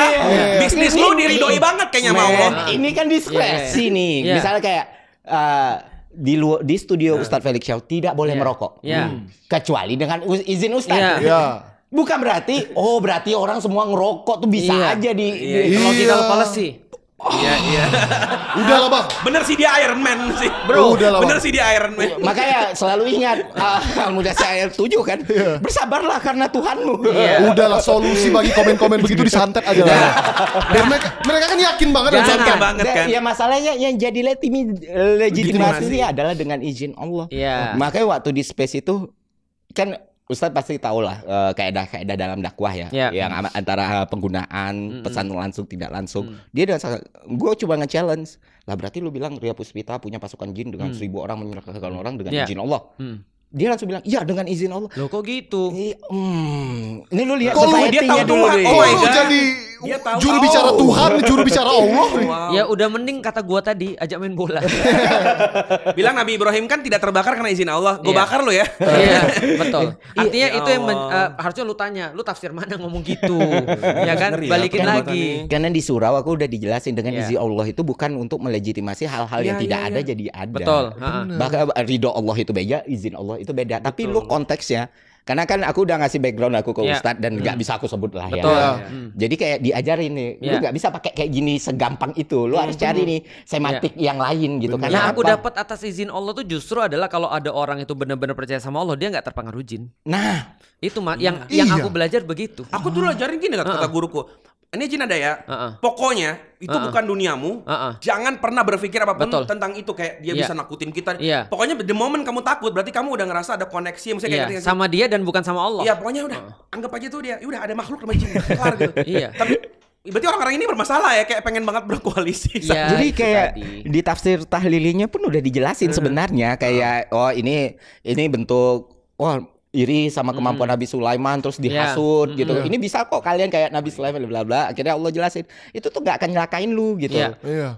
Bisnis lu diridoi banget kayaknya sama Allah. Ini kan diskresi nih. Misalnya kayak di studio Ustadz Felix Shaw tidak boleh merokok. Kecuali dengan izin Ustadz. Bukan berarti orang semua ngerokok tuh bisa aja di logical policy. Iya. Udah lah bang. Bener sih dia Iron Man sih. Bro, bener sih dia Iron Man. Makanya selalu ingat Al-Mudaththir ayat 7 kan. Bersabarlah karena Tuhanmu. Udahlah, solusi bagi komen-komen begitu disantet aja lah. Biar mereka kan yakin banget dan santet banget kan. Ya masalahnya yang jadi legitimasi adalah dengan izin Allah. Makanya waktu di Space itu kan Ustadz pasti tahu lah kaidah-kaidah dalam dakwah ya, yang antara penggunaan pesan langsung tidak langsung. Dia dan gue coba nge-challenge lah, berarti lu bilang Ria Puspita punya pasukan jin dengan 1000 orang menyerahkan orang dengan izin Allah. Dia langsung bilang, iya dengan izin Allah. Loh kok gitu? Ini lu lihat society-nya dulu deh. Lu jadi juru bicara Tuhan, juru bicara Allah. Ya udah mending kata gua tadi, ajak main bola. Bilang Nabi Ibrahim kan tidak terbakar karena izin Allah. Gue bakar lu ya. Iya, betul. Artinya itu yang harusnya lu tanya, lu tafsir mana ngomong gitu. Ya kan? Balikin lagi. Karena di surau aku udah dijelasin dengan izin Allah itu bukan untuk melegitimasi hal-hal yang tidak ada jadi ada. Betul. Bahkan ridho Allah itu beda, izin Allah itu beda. Tapi lu konteksnya Karena kan aku udah ngasih background aku ke Ustadz dan nggak bisa aku sebut lah Betul. ya. Jadi kayak diajarin nih, lu nggak bisa pakai kayak gini segampang itu. Lu harus cari nih semantik yang lain gitu. Karena yang aku dapat atas izin Allah tuh justru adalah kalau ada orang itu benar-benar percaya sama Allah, dia nggak terpengaruh jin. Nah, itu yang aku belajar begitu. Aku dulu ajarin gini kata guruku. Ini jin ada ya. Pokoknya itu bukan duniamu. Jangan pernah berpikir apapun tentang itu kayak dia bisa nakutin kita. Pokoknya the moment kamu takut berarti kamu udah ngerasa ada koneksi misalnya kayak sama dia dan bukan sama Allah. Iya, pokoknya udah anggap aja tuh dia. Udah ada makhluk sama jin kelar gitu. Tapi berarti orang-orang ini bermasalah ya, kayak pengen banget berkoalisi. Jadi kayak di tafsir tahlilinya pun udah dijelasin sebenarnya kayak ini bentuk iri sama kemampuan Nabi Sulaiman terus dihasut gitu. Ini bisa kok kalian kayak Nabi Sulaiman bla bla. Akhirnya Allah jelasin itu tuh gak akan nyelakain lu gitu.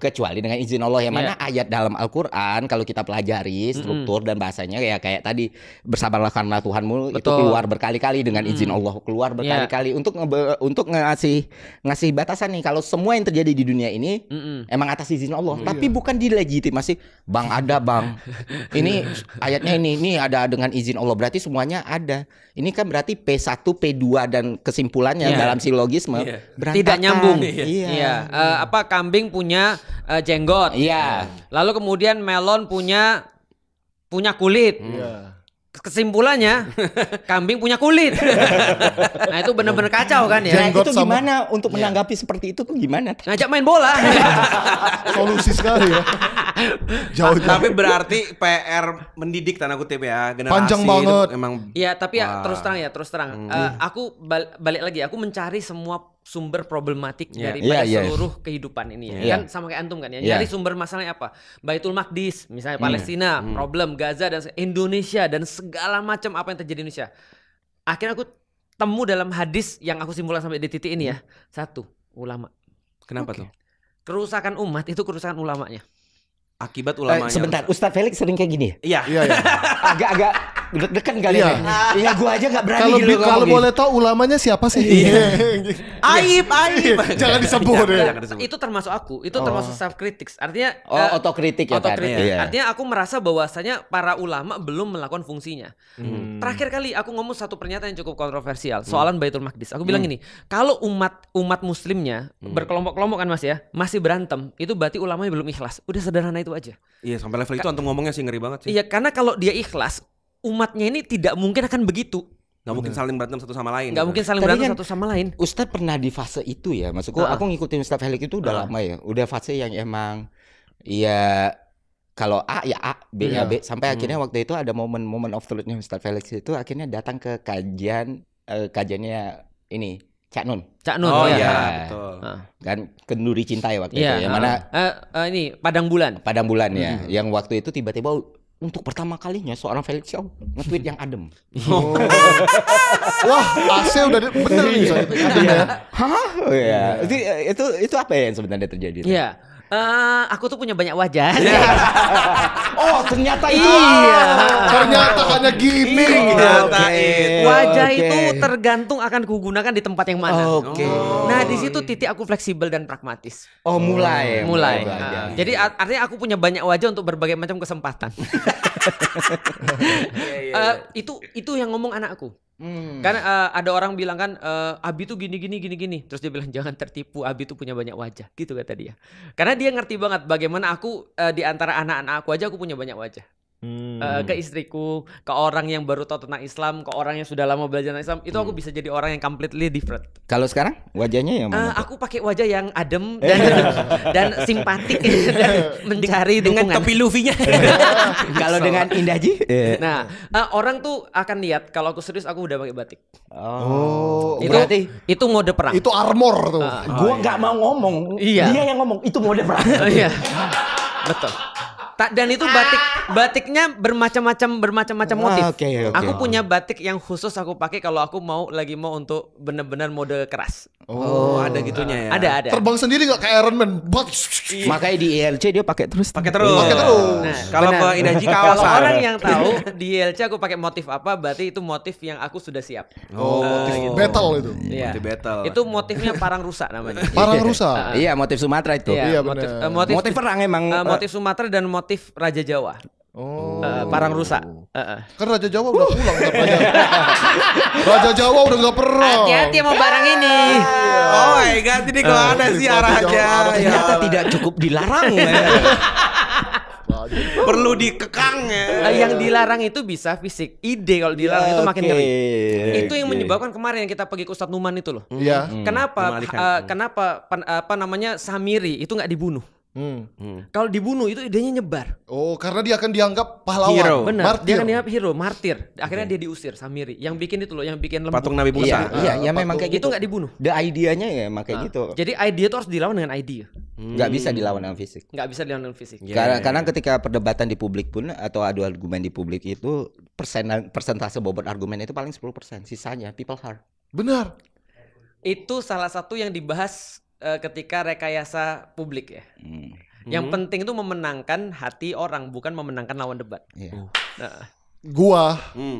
Kecuali dengan izin Allah yang mana ayat dalam Al-Qur'an kalau kita pelajari struktur dan bahasanya ya kayak tadi bersabarlah karena Tuhanmu itu keluar berkali-kali dengan izin Allah, keluar berkali-kali untuk ngasih batasan nih kalau semua yang terjadi di dunia ini emang atas izin Allah, tapi bukan dilegitimasi. Bang ada bang. Ini ayatnya ini ada dengan izin Allah berarti semuanya ada. Ini kan berarti P1, P2 dan kesimpulannya dalam silogisme tidak nyambung. Kambing punya jenggot. Lalu kemudian melon punya kulit. Kesimpulannya kambing punya kulit. Nah itu benar-benar kacau kan ya. Itu gimana untuk menanggapi seperti itu tuh gimana? Ngajak main bola. Solusi sekali ya. Jauh. Tapi berarti PR mendidik tanda kutip ya, generasi panjang banget. Emang. Iya tapi terus terang. Aku balik lagi. Aku mencari semua sumber problematik daripada seluruh kehidupan ini ya. Kan sama kayak antum kan ya. Nyari sumber masalahnya apa? Baitul Maqdis, misalnya Palestina, problem Gaza dan Indonesia dan segala macam apa yang terjadi di Indonesia. Akhirnya aku temu dalam hadis yang aku simpulkan sampai di titik ini ya. Satu, ulama. Kenapa tuh? Kerusakan umat itu kerusakan ulamanya. Akibat ulamanya. Sebentar, Ustadz Felix sering kayak gini ya? Iya. Agak deg-degan kali ya. Iya, gua aja enggak berani gitu. Kalau boleh tahu ulamanya siapa sih? Aib. Jangan disebut ya. Itu termasuk aku, itu termasuk self critics. Artinya otokritik ya kan. Artinya aku merasa bahwasanya para ulama belum melakukan fungsinya. Terakhir kali aku ngomong satu pernyataan yang cukup kontroversial, soalan Baitul Maqdis. Aku bilang gini, kalau umat muslimnya berkelompok-kelompok kan Mas ya, masih berantem, itu berarti ulamanya belum ikhlas. Udah sederhana itu aja. Iya, sampai level itu antum ngomongnya sih ngeri banget sih. Iya, karena kalau dia ikhlas, umatnya ini tidak mungkin akan begitu. Gak mungkin saling berantem satu sama lain. Gak mungkin saling berantem satu sama lain. Ustadz pernah di fase itu ya. Maksudku aku ngikutin Ustadz Felix itu udah lama ya. Udah fase yang emang ya kalau A ya A, B ya B. Sampai akhirnya waktu itu ada momen of truth-nya Ustadz Felix itu akhirnya datang ke kajiannya ini Cak Nun. Oh iya, betul. Kan Kenduri Cinta ya waktu itu. Yang mana ini Padang Bulan ya. Yang waktu itu tiba-tiba untuk pertama kalinya seorang Felix Xiao nge-tweet yang adem. Wah, AC udah bener bisa adem ya. Hah? Itu apa ya yang sebenarnya terjadi? Iya. Aku tuh punya banyak wajah. Oh, ternyata itu. Iya. Ternyata hanya gimmick. Wajah itu tergantung akan kugunakan di tempat yang mana. Nah, di situ titik aku fleksibel dan pragmatis. Oh, mulai. Jadi artinya aku punya banyak wajah untuk berbagai macam kesempatan. Itu yang ngomong anakku. Karena ada orang bilang kan Abi tuh gini. Terus dia bilang jangan tertipu, Abi tuh punya banyak wajah. Gitu kata dia. Karena dia ngerti banget bagaimana aku di antara anak-anak aku aja aku punya banyak wajah. Ke istriku, ke orang yang baru tahu tentang Islam, ke orang yang sudah lama belajar tentang Islam, itu aku bisa jadi orang yang completely different. Kalau sekarang wajahnya yang mana? Aku pakai wajah yang adem dan simpatik dan mencari dengan dukungan. topi Luffy-nya. Kalau dengan Indaji? Nah, orang tuh akan lihat kalau aku serius aku udah pakai batik. Itu mode perang. Itu armor tuh. Gua nggak mau ngomong. Iya. Dia yang ngomong itu mode perang. Iya. Betul. Dan itu batiknya bermacam-macam motif. Aku punya batik yang khusus aku pakai kalau aku lagi mau untuk benar-benar mode keras. Ada gitunya ya. Ada. Terbang sendiri nggak kayak Iron Man. Makanya di ILC dia pakai terus. Nah, kalau ke Indaji kawasan. Kalau orang yang tahu di ILC aku pakai motif apa, berarti itu motif yang aku sudah siap. Motif battle itu. Iya. Motif battle. Itu motifnya parang rusak namanya. Parang rusak. Iya, motif Sumatera itu. Iya, motif perang emang. Motif Sumatera dan motif Raja Jawa. Parang rusak. Kan Raja Jawa udah pulang katanya. Raja Jawa udah nggak pernah. Hati-hati sama barang ini. Oh my god, ini kok ada sih arahnya. Ternyata tidak cukup dilarang. Perlu dikekang ya. Yang dilarang itu bisa fisik. Ide kalau dilarang itu makin ngeri. Itu yang menyebabkan kemarin yang kita pergi ke Ustadz Numan itu loh. Iya. Kenapa Samiri itu nggak dibunuh? Kalau dibunuh itu idenya nyebar. Oh, karena dia akan dianggap pahlawan. Hero. Benar. Martir. Dia akan dianggap hero, martir. Akhirnya dia diusir Samiri. Yang bikin itu loh, yang bikin lembut. Patung Nabi Musa. Iya, memang kayak Itu gitu. nggak dibunuh. The idea-nya ya kayak gitu. Jadi idea itu harus dilawan dengan idea. Nggak bisa dilawan dengan fisik. Nggak bisa dilawan dengan fisik. Karena ketika perdebatan di publik pun atau adu argumen di publik itu persentase bobot argumen itu paling 10%. Sisanya people heart. Benar. Itu salah satu yang dibahas ketika rekayasa publik ya. Yang penting itu memenangkan hati orang, bukan memenangkan lawan debat. Iya. Gua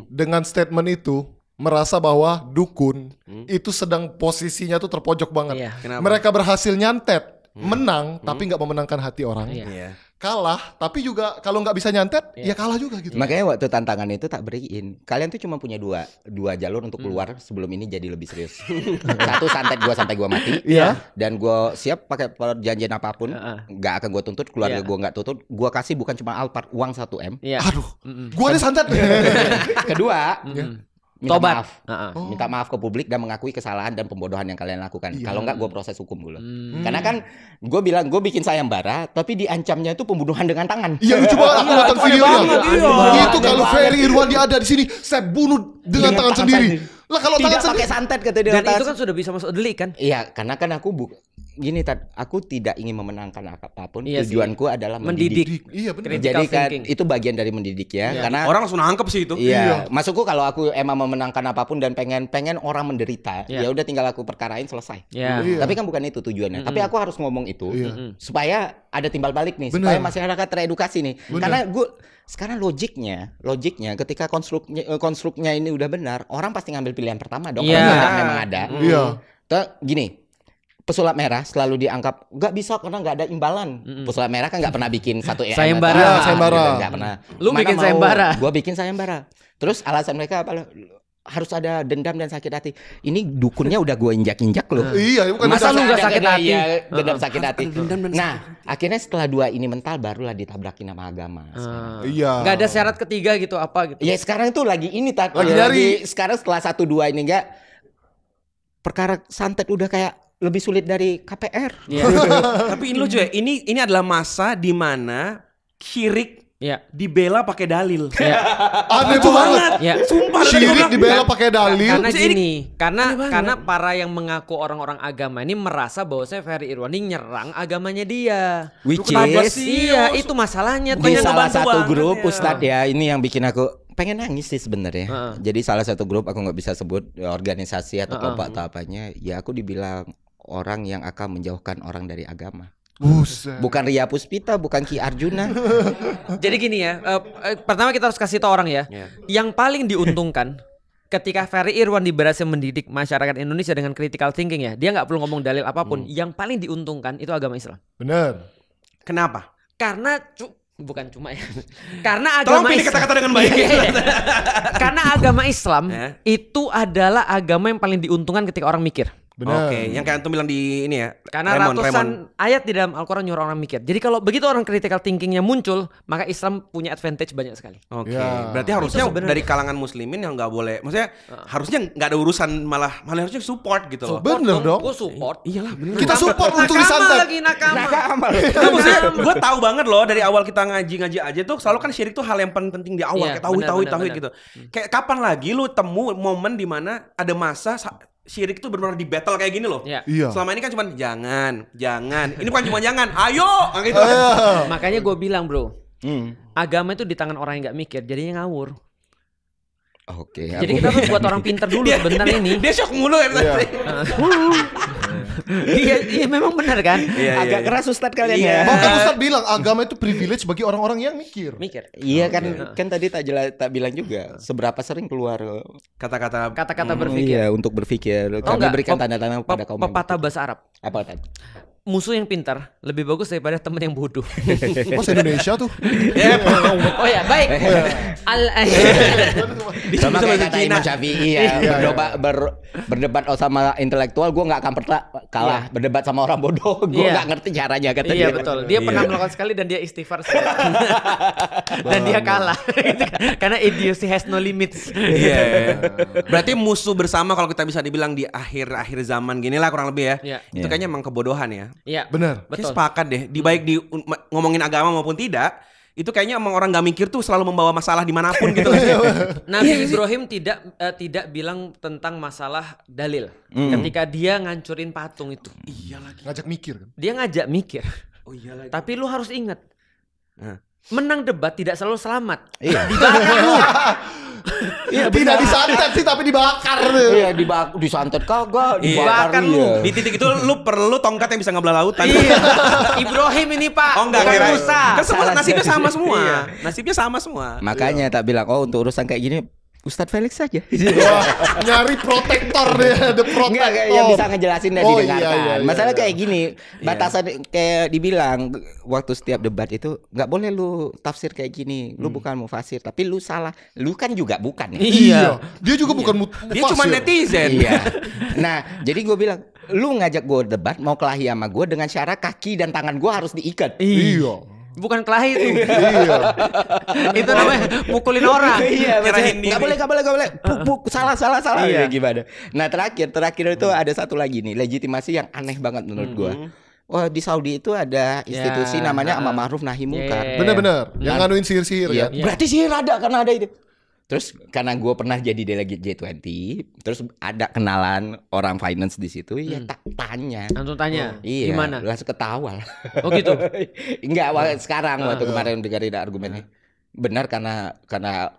dengan statement itu merasa bahwa dukun itu sedang posisinya tuh terpojok banget. Iya. Mereka berhasil nyantet, menang tapi nggak memenangkan hati orang. Iya. Kalah tapi juga kalau nggak bisa nyantet ya kalah juga gitu. Makanya waktu tantangan itu tak beriin. Kalian tuh cuma punya dua jalur untuk keluar sebelum ini jadi lebih serius. Satu, santet gua sampai gua mati. Iya. Dan gua siap pakai perjanjian apapun, nggak akan gua tuntut, keluarga gua nggak tuntut. Gua kasih bukan cuma Alphard, uang 1 M. Iya. Aduh, gua ada santet. Kedua, minta Tobat. maaf. Minta maaf ke publik dan mengakui kesalahan dan pembodohan yang kalian lakukan. Kalau nggak gue proses hukum dulu. Karena kan gue bilang gue bikin sayembara, tapi diancamnya itu pembunuhan dengan tangan. Iya, lucu banget aku nonton videonya. Itu kalau Ferry Irwandi ada di sini, saya bunuh dengan tangan sendiri. Lah kalau tidak tangan pakai sendiri. santet kata dia. Dan itu kan sudah bisa masuk delik kan? Iya, karena kan aku gini Tad, aku tidak ingin memenangkan apapun. Iya Tujuanku adalah mendidik. Iya benar. Critical Jadi kan thinking. itu bagian dari mendidik ya. Karena Orang langsung nangkep sih itu. iya, maksudku kalau aku emang memenangkan apapun dan pengen orang menderita, ya udah tinggal aku perkarain selesai. Iya. Tapi kan bukan itu tujuannya. Tapi aku harus ngomong itu supaya ada timbal balik nih, Bener. supaya masyarakat teredukasi nih. Karena gue sekarang logiknya ketika konstruknya ini udah benar, orang pasti ngambil pilihan pertama dong. Iya. Kalau memang ada. Iya. Gini. Pesulap merah selalu dianggap nggak bisa karena nggak ada imbalan. Pesulap merah kan nggak pernah bikin satu Sayembara. Iya, sayembara. Nggak pernah. Lu bikin sayembara. Gue bikin sayembara. Terus alasan mereka apa? Harus ada dendam dan sakit hati. Ini dukunnya udah gue injak-injak loh. Iya, bukan Masa lu nggak ada sakit hati? Iya, dendam sakit hati. Nah, akhirnya setelah 2 ini mental barulah ditabrakin sama agama. Iya. Nggak ada syarat ketiga gitu apa gitu? Ya sekarang itu lagi ini Lagi nyari. sekarang setelah 1-2 ini enggak, perkara santet udah kayak lebih sulit dari KPR. Iya. Tapi ini lucu ya. Ini adalah masa di mana syirik Iya. dibela pakai dalil. Iya. Aneh Lucu banget. banget. Ya. Sumpah. Syirik dibela pakai dalil. Karena Maksudnya gini, karena banget. para yang mengaku orang-orang agama ini merasa bahwa saya Ferry Irwandi nyerang agamanya dia. Which kenapa is sih? Iya, itu masalahnya. di Banyak salah ngebantu satu banget grup ya. Ustadz ya, ini yang bikin aku pengen nangis sih sebenarnya. Jadi salah satu grup, aku nggak bisa sebut organisasi atau kelompok atau apanya, ya aku dibilang orang yang akan menjauhkan orang dari agama. Buset. Bukan Ria Puspita, bukan Ki Arjuna. Jadi gini ya, pertama kita harus kasih tahu orang ya, yang paling diuntungkan ketika Ferry Irwandi berhasil mendidik masyarakat Indonesia dengan critical thinking ya, dia nggak perlu ngomong dalil apapun. Yang paling diuntungkan itu agama Islam. Bener. Kenapa? Karena bukan cuma ya, karena Tolong agama pilih Islam. kata-kata dengan baik. Karena agama Islam Ya. itu adalah agama yang paling diuntungkan ketika orang mikir. Bener. Oke, yang kayak antum bilang di ini ya. Karena ratusan ayat di dalam Al-Quran nyuruh orang mikir. Jadi kalau begitu orang critical thinkingnya muncul, maka Islam punya advantage banyak sekali. Oke, Ya. berarti harusnya Itu sebenarnya. dari kalangan muslimin yang nggak boleh, maksudnya harusnya nggak ada urusan, malah harusnya support gitu loh. Bener dong. Gue support. Iyalah bener. Kita support untuk Nakama disantet. lagi nakama. Nah, maksudnya gue tahu banget loh dari awal kita ngaji aja tuh selalu kan syirik tuh hal yang paling penting di awal, Iya, kayak tauhid benar. gitu. Kayak kapan lagi lu temu momen di mana ada masa syirik tuh benar-benar di battle kayak gini loh. Iya. Iya. Selama ini kan cuman jangan. Ini bukan cuma jangan, ayo gitu. Makanya gue bilang bro, agama itu di tangan orang yang nggak mikir, jadinya ngawur. Oke. Jadi kita harus buat orang pinter dulu sebenarnya ini. Dia shock mulu ya tadi. Iya memang benar kan. Agak keras Ustadz kalian Iya. ya. Bahkan Ustadz bilang agama itu privilege bagi orang-orang yang mikir. Mikir. Iya kan tadi tak bilang juga seberapa sering keluar Kata-kata berpikir. iya untuk berpikir. Tahu Kami nggak, berikan tanda-tanda pada kaum pepatah bahasa Arab. apa tadi? musuh yang pintar lebih bagus daripada teman yang bodoh. Mas Indonesia tuh. Oh ya, baik. Sama kayak kata Imam Syafi'i ya, berdebat sama intelektual gue nggak akan pernah kalah. Berdebat sama orang bodoh gue nggak ngerti caranya kata dia. Iya betul. Dia pernah melakukan sekali dan dia istighfar sekali. Dan dia kalah. Karena idiocy has no limits. Berarti musuh bersama kalau kita bisa dibilang di akhir zaman gini lah kurang lebih ya. Itu kayaknya emang kebodohan ya. Iya. Benar. Betul. Sepakat deh. Baik di ngomongin agama maupun tidak, itu kayaknya emang orang gak mikir tuh selalu membawa masalah dimanapun gitu. Nabi Ibrahim tidak bilang tentang masalah dalil ketika dia ngancurin patung itu. Iya lagi. Ngajak mikir kan. Dia ngajak mikir. Oh iya lagi. Tapi lu harus ingat, menang debat tidak selalu selamat. Iya. Dibakar lu. Iya, tidak disantet sih tapi dibakar. Iya, disantet kagak, dibakar lu. Di titik itu lu perlu tongkat yang bisa ngebelah lautan. Iya. Ibrahim ini Pak. Oh enggak kira. Musa. Kan semua nasibnya sama semua. Nasibnya sama semua. Makanya tak bilang untuk urusan kayak gini Ustadz Felix saja. Wah, nyari protektor deh, the protector. Enggak, yang bisa ngejelasin dan didengarkan. Iya, Masalah kayak gini, batasan kayak dibilang waktu setiap debat itu nggak boleh lu tafsir kayak gini. Lu bukan mufasir, tapi lu salah. Lu kan juga bukan ya. Iya. Dia juga bukan mufasir. Dia cuma netizen. Iya. Nah, jadi gue bilang, lu ngajak gue debat mau kelahi sama gue dengan syarat kaki dan tangan gue harus diikat. Iya. Bukan kelahi itu. Iya. Itu namanya mukulin orang. Iya, Nyerahin diri. Gak boleh. Salah. Iya. Gimana? Nah, terakhir itu ada satu lagi nih, legitimasi yang aneh banget menurut gua. Wah, di Saudi itu ada institusi namanya Amar Ma'ruf Nahi Munkar. Bener-bener. Yang nganuin sihir-sihir Iya. ya. Berarti sihir ada karena ada itu. Terus karena gue pernah jadi delegate G20, terus ada kenalan orang finance di situ, ya tak tanya. Antum tanya, Iya, gimana? langsung ketawa lah. Oh gitu? Enggak, sekarang waktu kemarin dengerin argumennya. Benar karena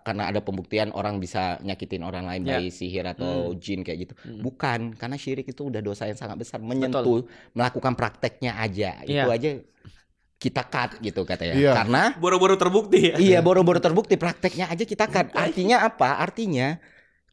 ada pembuktian orang bisa nyakitin orang lain dari sihir atau jin kayak gitu. Bukan, karena syirik itu udah dosa yang sangat besar. Menyentuh, melakukan prakteknya aja. Itu aja kita cut gitu katanya. Iya. Karena Boro-boro terbukti ya. iya, boro-boro terbukti prakteknya aja kita cut. Artinya apa? Artinya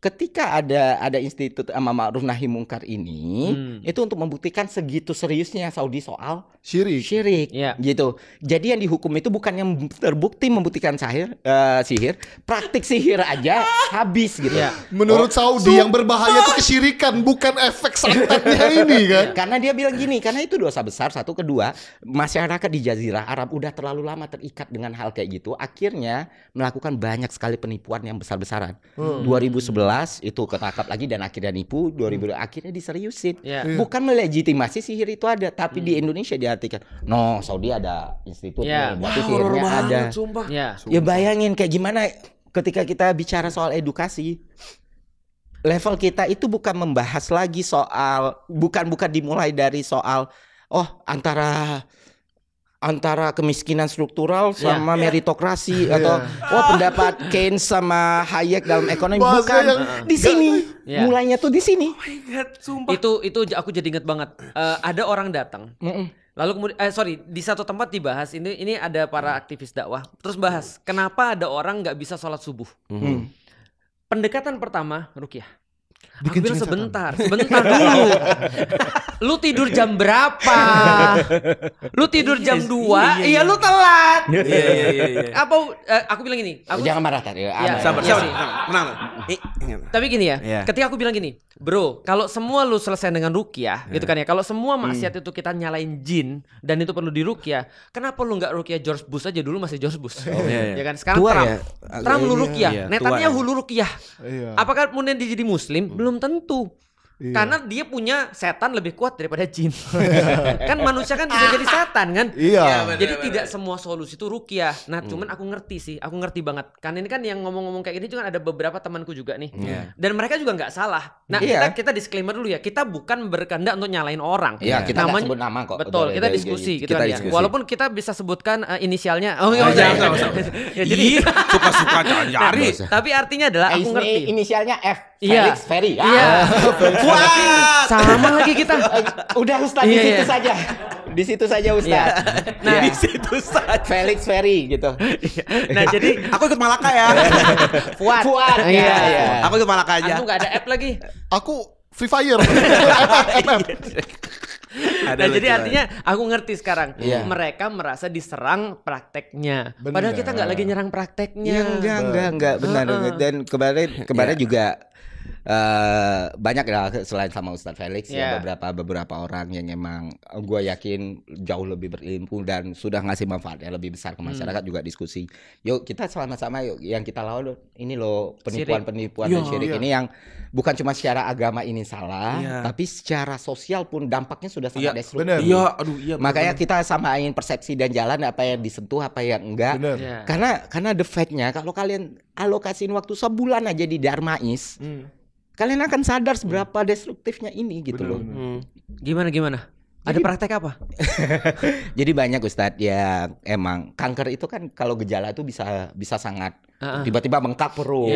ketika ada institut Amar Ma'ruf Nahi Munkar ini itu untuk membuktikan segitu seriusnya Saudi soal syirik gitu. Jadi yang dihukum itu bukan yang terbukti membuktikan sihir, praktik sihir aja habis gitu. Menurut Saudi yang berbahaya itu kesyirikan, bukan efek santetnya ini kan. Karena dia bilang gini, karena itu dosa besar. Satu, kedua, masyarakat di Jazirah Arab udah terlalu lama terikat dengan hal kayak gitu. Akhirnya melakukan banyak sekali penipuan yang besar-besaran. 2011 itu ketangkap lagi dan akhirnya nipu. 2000 akhirnya diseriusin. Bukan melegitimasi sihir itu ada, tapi di Indonesia diartikan, no, Saudi ada institut nih, berarti sihirnya ada. Ya bayangin kayak gimana ketika kita bicara soal edukasi. Level kita itu bukan membahas lagi soal, bukan dimulai dari soal antara kemiskinan struktural sama meritokrasi atau pendapat Keynes sama Hayek dalam ekonomi. Bukan di sini. Mulainya tuh di sini. Oh my God, sumpah. Itu aku jadi inget banget. Ada orang datang. Lalu kemudian di satu tempat dibahas ini ada para aktivis dakwah. Terus bahas kenapa ada orang nggak bisa sholat subuh. Pendekatan pertama ruqyah. Aku bilang sebentar dulu. Lu tidur jam berapa? Lu tidur jam 2? Iya lu telat. Iya. Aku bilang gini. Jangan marah tadi. Sabar. Tenang. Tapi gini ya. Ketika aku bilang gini, bro, kalau semua lu selesai dengan ruqyah, gitu kan ya. Kalau semua maksiat itu kita nyalain jin dan itu perlu diruqyah, kenapa lu nggak ruqyah George Bush aja dulu masih George Bush? Ya kan sekarang Tua Trump. ya? Trump lu ruqyah, Netanyahu lu ruqyah. Iya. Apakah kemudian dia jadi muslim? Belum tentu. Karena dia punya setan lebih kuat daripada jin. Kan manusia kan bisa jadi setan kan. Iya. Jadi tidak semua solusi itu ruqyah. Nah cuman aku ngerti banget. Kan ini kan yang ngomong-ngomong kayak gini juga ada beberapa temanku juga nih. Dan mereka juga nggak salah. Nah kita disclaimer dulu ya. Kita bukan berkehendak untuk nyalain orang. Iya, kita nggak sebut nama kok. Betul, kita diskusi gitu kan ya. Walaupun kita bisa sebutkan inisialnya. Jangan. Jadi suka-suka cari. Tapi artinya adalah aku ngerti. Inisialnya F. Felix Ferry. Iya. Wah, sama lagi kita. Udah Ustaz di situ saja. Di situ saja Ustaz. Nah, di situ saja. Felix Ferry gitu. Nah, jadi aku ikut Malaka ya. Fuad. Aku ikut Malaka aja. Aku nggak ada app lagi. Aku Free Fire. Nah, jadi artinya aku ngerti sekarang. Mereka merasa diserang prakteknya. Padahal kita nggak lagi nyerang prakteknya. Enggak benar. Dan kemarin juga banyak lah selain sama Ustadz Felix ya beberapa orang yang emang gue yakin jauh lebih berilmu dan sudah ngasih manfaat yang lebih besar ke masyarakat juga diskusi. Yuk kita sama-sama yuk yang kita lawan ini loh penipuan dan syirik ini yang bukan cuma secara agama ini salah, tapi secara sosial pun dampaknya sudah sangat destruktif. Makanya kita samain persepsi dan jalan apa yang disentuh apa yang enggak. Karena the fact-nya kalau kalian alokasiin waktu sebulan aja di Darmais, kalian akan sadar seberapa destruktifnya ini gitu loh. Gimana? Ada praktek apa? Jadi banyak Ustadz ya emang kanker itu kan kalau gejala itu bisa sangat tiba-tiba bengkak perut,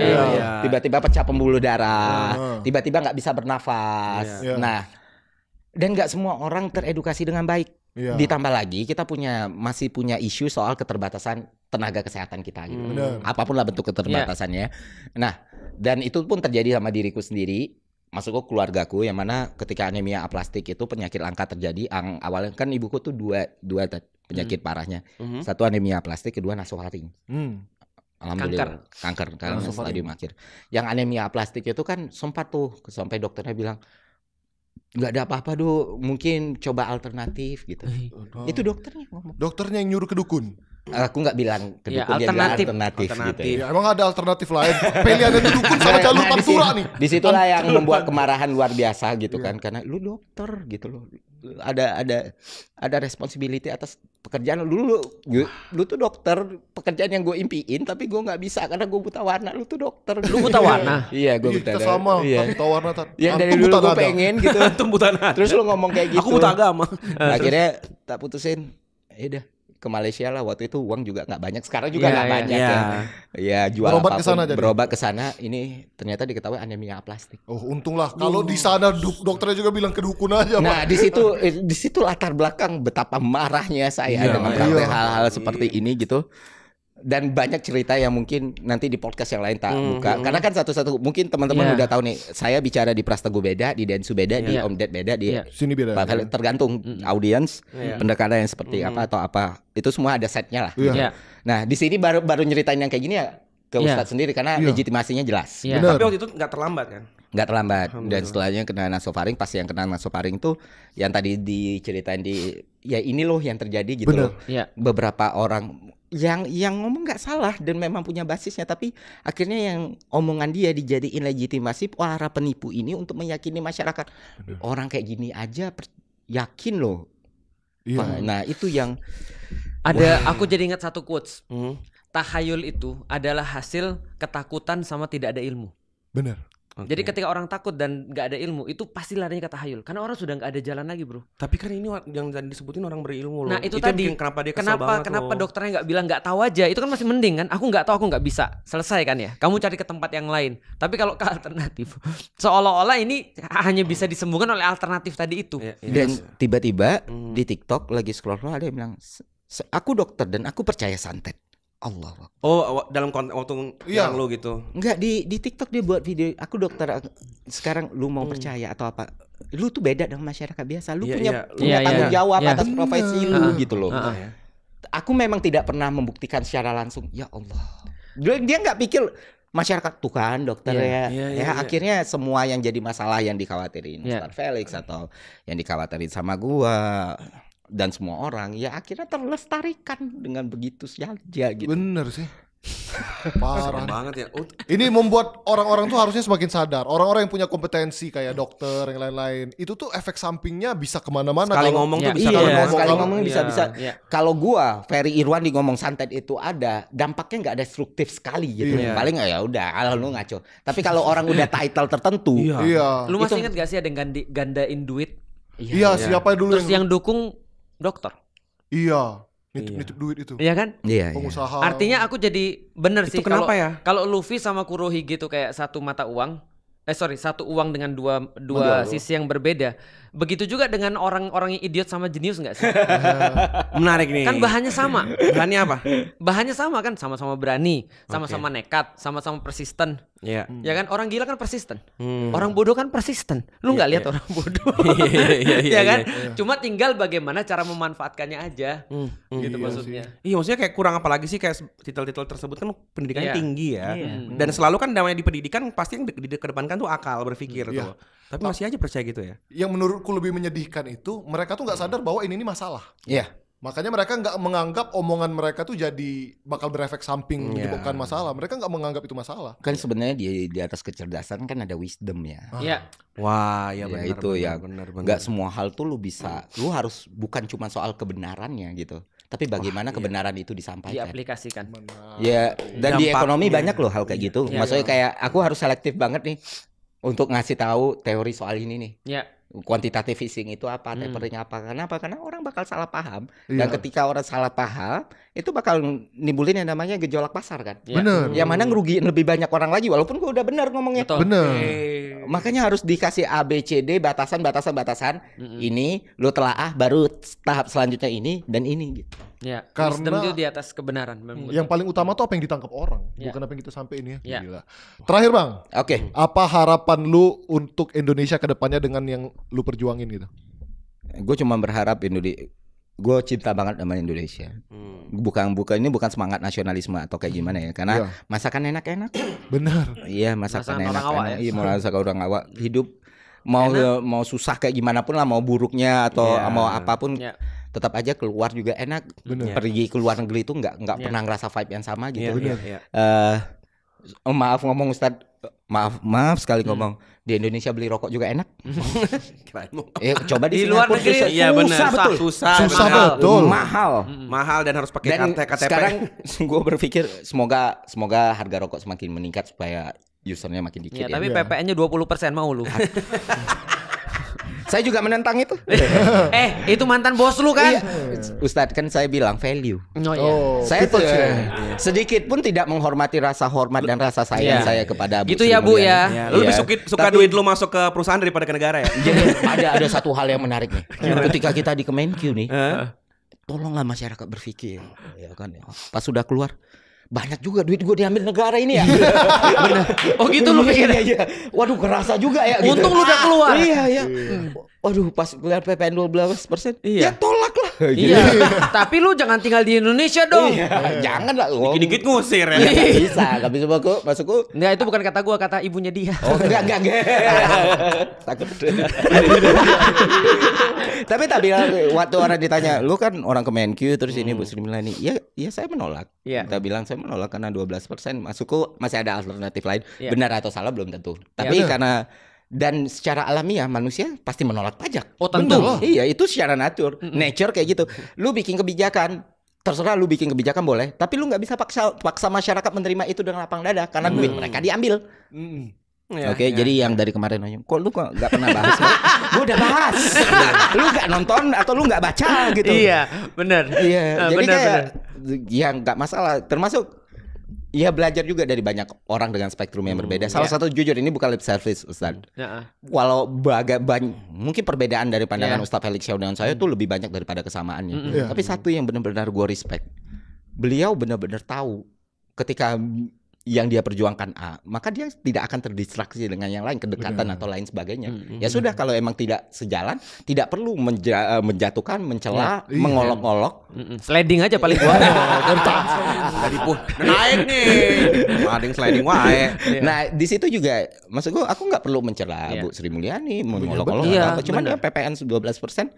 tiba-tiba pecah pembuluh darah, tiba-tiba nggak bisa bernafas. Nah, dan nggak semua orang teredukasi dengan baik. Ditambah lagi kita masih punya isu soal keterbatasan tenaga kesehatan kita gitu. Apapun lah bentuk keterbatasannya. Nah, dan itu pun terjadi sama diriku sendiri, masuk ke keluargaku yang mana ketika anemia aplastik itu penyakit langka terjadi. Awalnya kan ibuku tuh dua penyakit parahnya. Satu anemia aplastik, kedua nasofaring. Alhamdulillah kanker karena stadium akhir. Yang anemia aplastik itu kan sempat tuh sampai dokternya bilang nggak ada apa-apa mungkin coba alternatif gitu. Itu dokternya ngomong. Dokternya yang nyuruh ke dukun. Aku nggak bilang ke dukun, dia bilang alternatif gitu. Ya, emang ada alternatif lain. Pilihan itu dukun sama jalur pantura nih. Disitulah yang membuat kemarahan luar biasa gitu kan, karena lu dokter gitu loh. Ada responsibility atas pekerjaan lu tuh dokter, pekerjaan yang gue impiin tapi gue nggak bisa karena gue buta warna. Lu tuh dokter, lu buta warna. Iya, gue buta. Kita sama, buta warna. Yang dari dulu gue pengen gitu. Terus lu ngomong kayak gitu. Aku buta agama. Akhirnya tak putusin. Udah ke Malaysia lah, waktu itu uang juga nggak banyak, sekarang juga nggak banyak ya jual berobat ke sana ini ternyata diketahui anemia aplastik. Untunglah kalau di sana dokternya juga bilang ke dukun aja. Nah di situ latar belakang betapa marahnya saya dengan hal-hal seperti ini gitu. Dan banyak cerita yang mungkin nanti di podcast yang lain tak buka. Karena kan satu-satu mungkin teman-teman udah tahu nih, saya bicara di Prastago beda, di Densu beda, di Om Ded beda, di sini beda. Tergantung audiens, pendekatan yang seperti apa atau apa. Itu semua ada setnya lah. Nah, di sini baru nyeritain yang kayak gini ya ke Ustadz sendiri karena legitimasinya jelas. Tapi waktu itu nggak terlambat kan? Nggak terlambat. Dan setelahnya kena nasofaring, pas yang kena nasofaring tuh yang tadi diceritain ini loh yang terjadi gitu loh. Beberapa orang yang ngomong nggak salah dan memang punya basisnya, tapi akhirnya yang omongan dia dijadiin legitimasi para penipu ini untuk meyakini masyarakat. Orang kayak gini aja yakin loh. Nah itu yang aku jadi ingat satu quotes. Tahayul itu adalah hasil ketakutan sama tidak ada ilmu. Benar. Jadi ketika orang takut dan gak ada ilmu, itu pasti larinya ke tahayul. Karena orang sudah gak ada jalan lagi, bro. Tapi kan ini yang tadi disebutin orang berilmu loh. Nah itu tadi, kenapa dia kesal banget kenapa dokternya gak bilang gak tahu aja. Itu kan masih mending kan. Aku gak tahu, aku gak bisa. Selesai kan ya. Kamu cari ke tempat yang lain. Tapi kalau ke alternatif, seolah-olah ini hanya bisa disembuhkan oleh alternatif tadi itu. Dan tiba-tiba di TikTok lagi scroll ada yang bilang, aku dokter dan aku percaya santet. Allah. Dalam waktu yang lu gitu. Enggak, di TikTok dia buat video, aku dokter sekarang lu mau percaya atau apa? Lu tuh beda dengan masyarakat biasa. Lu punya tanggung jawab atas profesi lu gitu loh. Aku memang tidak pernah membuktikan secara langsung. Ya Allah. Dia nggak pikir masyarakat tuh kan dokter akhirnya semua yang jadi masalah yang dikhawatirin Ustadz Felix atau yang dikhawatirin sama gua dan semua orang ya akhirnya terlestarikan dengan begitu saja gitu. Bener sih. Parah banget ya. Ini membuat orang-orang tuh harusnya semakin sadar. Orang-orang yang punya kompetensi kayak dokter yang lain-lain, itu tuh efek sampingnya bisa kemana-mana. Sekali ngomong tuh bisa. Sekali ngomong bisa. Kalau gua Ferry Irwandi ngomong santet itu ada, dampaknya nggak destruktif sekali gitu. Paling ya udah, lu ngaco. Tapi kalau orang udah title tertentu, lu masih ingat gak sih ada yang gandain duit? Siapa dulu terus yang dukung dokter. Nitip duit itu. Iya kan? Iya. Artinya aku jadi bener sih kenapa ya? Kalau Luffy sama Kurohige gitu kayak satu mata uang, satu uang dengan dua sisi yang berbeda. Begitu juga dengan orang-orang yang idiot sama jenius nggak sih? Menarik nih. Kan bahannya sama. Bahannya apa? Bahannya sama kan, sama-sama berani, sama-sama nekat, sama-sama persisten. Iya. Ya kan, orang gila kan persisten. Orang bodoh kan persisten. Lu nggak lihat orang bodoh. Ya kan? Cuma tinggal bagaimana cara memanfaatkannya aja. Gitu maksudnya. Iya, maksudnya kayak kurang apalagi sih kayak titel-titel tersebut kan pendidikannya tinggi ya. Dan selalu kan namanya di pendidikan pasti yang dikedepankan tuh akal berpikir tuh. Tapi masih aja percaya gitu ya. Yang menurutku lebih menyedihkan itu mereka tuh nggak sadar bahwa ini masalah. Iya. Makanya mereka nggak menganggap omongan mereka tuh jadi bakal berefek samping menyebabkan masalah. Mereka nggak menganggap itu masalah. Kan sebenarnya di atas kecerdasan kan ada wisdom ya. Iya. Wah, ya Ya benar. itu ya. Benar. Nggak semua hal tuh lu harus bukan cuma soal kebenarannya gitu. Tapi bagaimana kebenaran itu disampaikan. Diaplikasikan. Ya, dan di Dampaknya. ekonomi banyak loh hal kayak gitu. Iya. Maksudnya kayak aku harus selektif banget nih untuk ngasih tahu teori soal ini nih. Ya. Quantitative easing itu apa, taperingnya apa? Kenapa? Karena orang bakal salah paham. Dan ketika orang salah paham, itu bakal nimbulin yang namanya gejolak pasar kan. Ya. Bener. Yang mana ngerugiin lebih banyak orang lagi walaupun gua udah benar ngomongnya. Betul. Bener. Makanya harus dikasih A, B, C, D batasan. Ini lu telaah baru tahap selanjutnya ini dan ini gitu. Ya. Karena- Wisdom itu di atas kebenaran. Yang paling utama tuh apa yang ditangkap orang, Ya. bukan apa yang kita sampein ya. Ya. Gila. Terakhir Bang, Oke. apa harapan lu untuk Indonesia ke depannya dengan yang lu perjuangin gitu? Gue cuma berharap gue cinta banget sama Indonesia. Bukan ini bukan semangat nasionalisme atau kayak gimana ya. Karena masakan enak-enak. Bener. Iya, masakan Masakan orang awak enak-enak. ya? Iya, masakan orang awak. Hidup mau susah kayak gimana pun lah, mau buruknya atau mau apapun, Ya. tetap aja keluar juga enak. Bener. Pergi ke luar negeri itu nggak pernah ngerasa vibe yang sama gitu. Iya. Maaf ngomong Ustadz, maaf sekali ngomong, di Indonesia beli rokok juga enak. Coba di luar Singapura negeri, susah, iya benar. susah betul. Susah betul. Betul. Mahal. Mahal dan harus pakai Dan KTP. sekarang gue berpikir semoga harga rokok semakin meningkat supaya usernya makin dikit Ya, ya. tapi PPN-nya 20% mau lu. Saya juga menentang itu. Itu mantan bos lu kan? Iya. Ustadz, kan saya bilang value. Oh, iya. Saya people tuh change. sedikit pun tidak menghormati rasa hormat dan rasa sayang Iya. saya kepada Bu Gitu Sri ya, Bu, Mulyani. ya. Ya, lu lebih suka Tapi- duit lu masuk ke perusahaan daripada ke negara ya? Jadi ada satu hal yang menarik nih. Ketika kita di Kemenq nih, tolonglah masyarakat berpikir, ya kan? Pas sudah keluar, banyak juga duit gue diambil negara ini ya. Oh gitu lu pikir? Iya. Waduh, kerasa juga ya. Gitu. Untung lu udah keluar. Iya. Waduh, pas lihat PPN 12%, Iya. ya tolak lah. Iya. Tapi lu jangan tinggal di Indonesia dong. Iya, jangan lah. Dikit-dikit ngusir ya. Nggak bisa, nggak bisa masukku. Enggak, itu bukan kata gua, kata ibunya dia. Oh enggak. Takut. Tapi waktu orang ditanya, lu kan orang Kemenq terus ini Bu Sri Mulyani. Ya saya menolak. Iya. Kita bilang saya menolak karena 12%. Masukku masih ada alternatif lain. Iya. Benar atau salah belum tentu. Tapi karena dan secara alamiah manusia pasti menolak pajak. Oh, tentu. Betul. Iya, itu secara nature kayak gitu. Lu bikin kebijakan, terserah lu bikin kebijakan boleh, tapi lu nggak bisa paksa masyarakat menerima itu dengan lapang dada karena duit mereka diambil. Oke, jadi yang dari kemarin nanya, kok lu kok nggak pernah bahas? Gue udah bahas. Lu nggak nonton atau lu nggak baca gitu? Iya, benar. Iya, jadi benar, kayak ya nggak masalah. Termasuk ya belajar juga dari banyak orang dengan spektrum yang berbeda. Salah satu jujur ini bukan lip service Ustaz. Walau mungkin perbedaan dari pandangan Ustaz Felix Xiao dengan saya tuh lebih banyak daripada kesamaannya. Tapi satu yang benar-benar gue respect, beliau benar-benar tahu ketika yang dia perjuangkan A, maka dia tidak akan terdistraksi dengan yang lain, kedekatan atau lain sebagainya. Ya sudah, kalau emang tidak sejalan, tidak perlu menjatuhkan, mencela, mengolok-olok. Sliding aja paling gua. Tadi pun naik nih. Ada yang sliding wae. Nah, di situ juga maksud gua, aku nggak perlu mencela Bu Sri Mulyani, mengolok-olok apa. Cuman dia PPN 12%.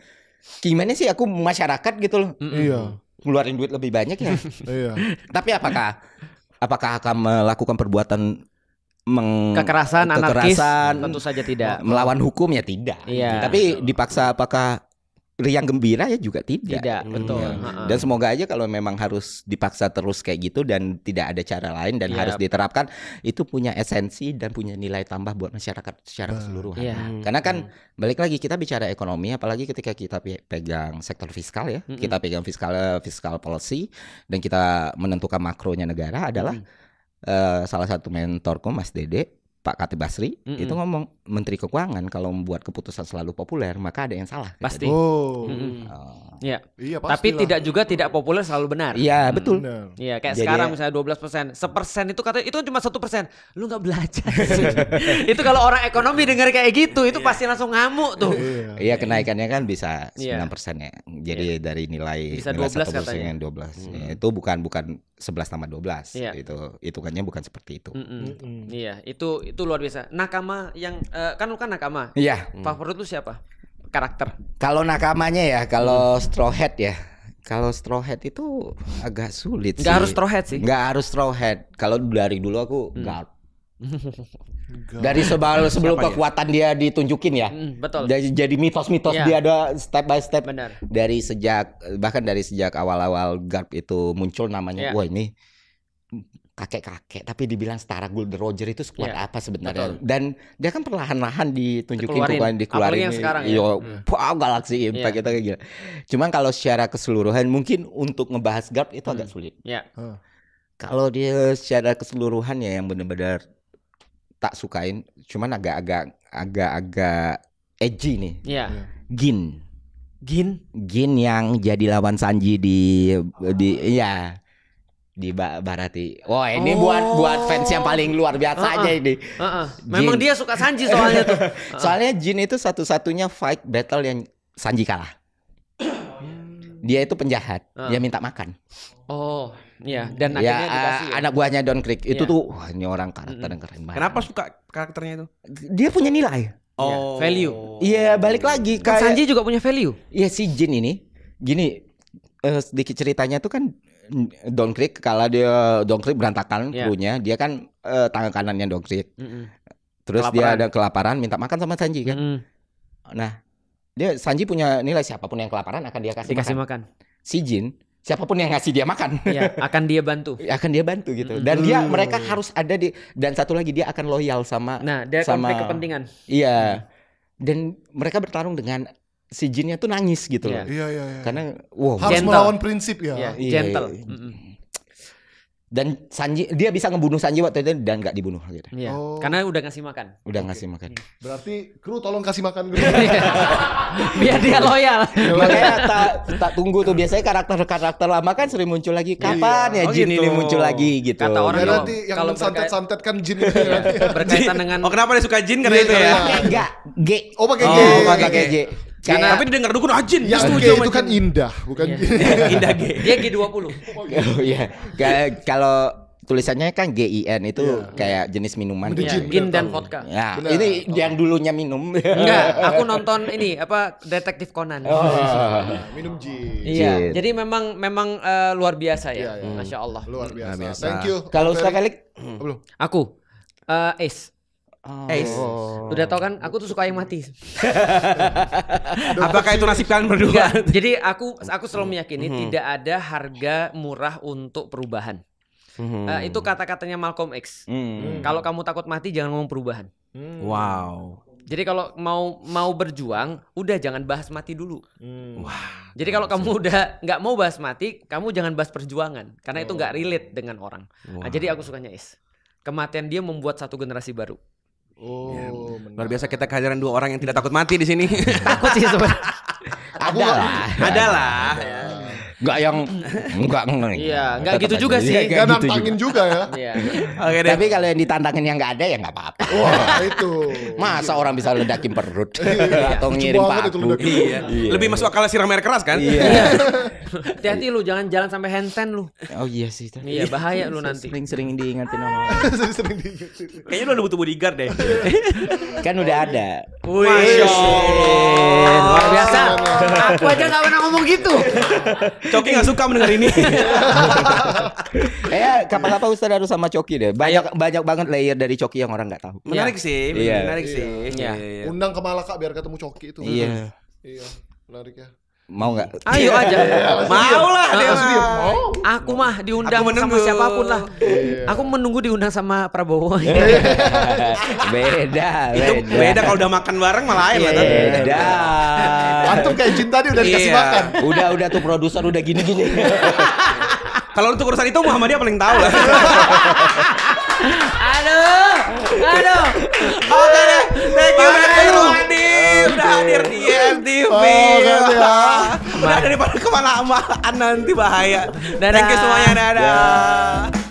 Gimana sih aku masyarakat gitu loh. Iya. Keluarin duit lebih banyak ya. Iya. Tapi apakah akan melakukan perbuatan Kekerasan, anarkis? Tentu saja tidak. Melawan hukum ya tidak. Iya. Tapi dipaksa apakah riang gembira ya juga tidak. Tidak, betul. Dan semoga aja kalau memang harus dipaksa terus kayak gitu dan tidak ada cara lain dan harus diterapkan, itu punya esensi dan punya nilai tambah buat masyarakat secara keseluruhan. Karena kan balik lagi kita bicara ekonomi, apalagi ketika kita pegang sektor fiskal ya, kita pegang fiskal policy dan kita menentukan makronya negara adalah salah satu mentorku Mas Dede. Pak Khatib Basri itu ngomong, Menteri Keuangan kalau membuat keputusan selalu populer maka ada yang salah. Pasti. Iya. Iya, tapi tidak populer selalu benar. Iya betul. Iya, kayak Jadi sekarang misalnya 12%, 1% itu katanya itu cuma 1%. Lu nggak belajar. Itu kalau orang ekonomi dengar kayak gitu, itu pasti langsung ngamuk tuh. Iya, kenaikannya kan bisa 9% ya. Jadi dari nilai bisa 12 12 katanya. 12. Ya, itu bukan 11 tambah 12. Iya. Itu hitungannya bukan seperti itu. Iya, itu luar biasa. Nakama yang kan lu kan nakama. Iya. Favorit lu siapa? Karakter. Kalau nakamanya ya, kalau Straw Hat ya. Kalau Straw Hat itu agak sulit sih. Nggak harus Straw Hat sih. Nggak harus Straw Hat. Kalau dari dulu aku Guard. Dari sebelum kekuatan dia ditunjukin ya. Betul. Jadi mitos-mitos dia ada step by step. Benar. Bahkan dari sejak awal-awal Guard itu muncul namanya. Wah, ini kakek-kakek tapi dibilang setara Gold Roger itu sekuat apa sebenarnya. Betul. Dan dia kan perlahan-lahan ditunjukin dikeluarin apalagi yang sekarang Galaxy Impact itu kayak gila. Cuman kalau secara keseluruhan mungkin untuk ngebahas Guard itu agak sulit. Kalau dia secara keseluruhan ya yang benar-benar tak sukain, cuman agak edgy nih. Gin yang jadi lawan Sanji di Barati. Wah, ini buat fans yang paling luar biasa aja ini. Memang dia suka Sanji soalnya tuh. Soalnya Jin itu satu-satunya fight battle yang Sanji kalah. Dia itu penjahat, dia minta makan. Oh, iya. Dan akhirnya dikasih. Anak buahnya Don Krieg itu tuh, wah ini orang karakter yang keren banget. Kenapa suka karakternya itu? Dia punya nilai. Value. Iya, balik lagi kayak Sanji juga punya value. Iya, si Jin ini gini, sedikit ceritanya tuh kan Don Krieg Don Krieg berantakan krunya, dia kan tangan kanannya Don Krieg. Terus kelaparan. Dia ada kelaparan minta makan sama Sanji kan. Nah, Sanji punya nilai siapapun yang kelaparan akan dia kasih makan. Si Jin siapapun yang ngasih dia makan akan dia bantu. Akan dia bantu gitu. Dan mereka harus ada dan satu lagi dia akan loyal sama dia konflik kepentingan. Iya. Dan mereka bertarung dengan si Jinnya tuh nangis gitu loh. Iya. Karena harus melawan prinsip ya. Gentle. Dan Sanji dia bisa ngebunuh Sanji waktu itu dan nggak dibunuh gitu. Iya. Karena udah ngasih makan. Berarti kru tolong kasih makan kru. Biar dia loyal. Makanya tak tunggu tuh, biasanya karakter lama kan sering muncul lagi. Kapan ya Jin ini muncul lagi gitu. Kata orang nanti yang santet-santet kan Jin itu berkaitan dengan kenapa dia suka Jin karena itu ya? Enggak, G. Pakai G. Karena tapi didengar dukun Jin. Ya, itu kan indah, bukan indah G. Dia G20. Iya. Kalau tulisannya kan GIN itu kayak jenis minuman. Gin dan vodka. Ya, ini yang dulunya minum. Enggak, aku nonton ini Detektif Conan. Minum Gin. Iya. Jadi memang luar biasa ya. Masya Allah. Luar biasa. Thank you. Kalau Ustaz Felix? Belum. Aku Ace. Ace. Udah tau kan aku tuh suka yang mati. Apakah itu nasib kalian berdua? Enggak. Jadi aku selalu meyakini tidak ada harga murah untuk perubahan. Itu kata-katanya Malcolm X. Kalau kamu takut mati jangan ngomong perubahan. Wow. Jadi kalau mau berjuang, udah jangan bahas mati dulu. Jadi kalau kamu udah nggak mau bahas mati, kamu jangan bahas perjuangan karena itu nggak relate dengan orang. Nah, jadi aku sukanya Ace. Kematian dia membuat satu generasi baru. Luar biasa, kita kehadiran dua orang yang tidak takut mati di sini. Takut sih sebenarnya. Adalah. Enggak yang enggak. Iya, enggak gitu juga sih. Enggak nantangin juga ya. Iya. Oke deh. Tapi kalau yang ditantangin yang enggak ada ya enggak apa-apa. Wah, itu. Masa orang bisa ledakin perut atau ngirim paku. Iya. Lebih masuk akal siram air keras kan? Iya. Hati-hati lu, jangan jalan sampai handstand lu. Oh iya sih. Iya, bahaya lu nanti. Sering diingatin sama orang. Kayaknya lu udah butuh bodyguard deh. Kan udah ada. Wih. Luar biasa. Aku aja enggak pernah ngomong gitu. Coki gak suka mendengar ini. Kapan-kapan Ustaz harus sama Coki deh. Banyak banget layer dari Coki yang orang nggak tahu. Menarik sih. Undang ke Malaka biar ketemu Coki itu. Iya. Menarik ya. Mau nggak? Ayo aja. Mau lah dia mah. Aku mah diundang sama siapapun lah. Aku menunggu diundang sama Prabowo. Beda. Beda kalau udah makan bareng malah lain lah. Beda. Antum kayak Jin tadi udah dikasih makan. Udah tuh produser udah gini-gini. Kalau untuk urusan itu Muhammadiyah paling tahu lah. Aduh. Aduh. Oke deh. Thank you banget Wadi. Udah hadir di MTV. Udah daripada kemana-mana nanti bahaya. Thank you semuanya. Dadah.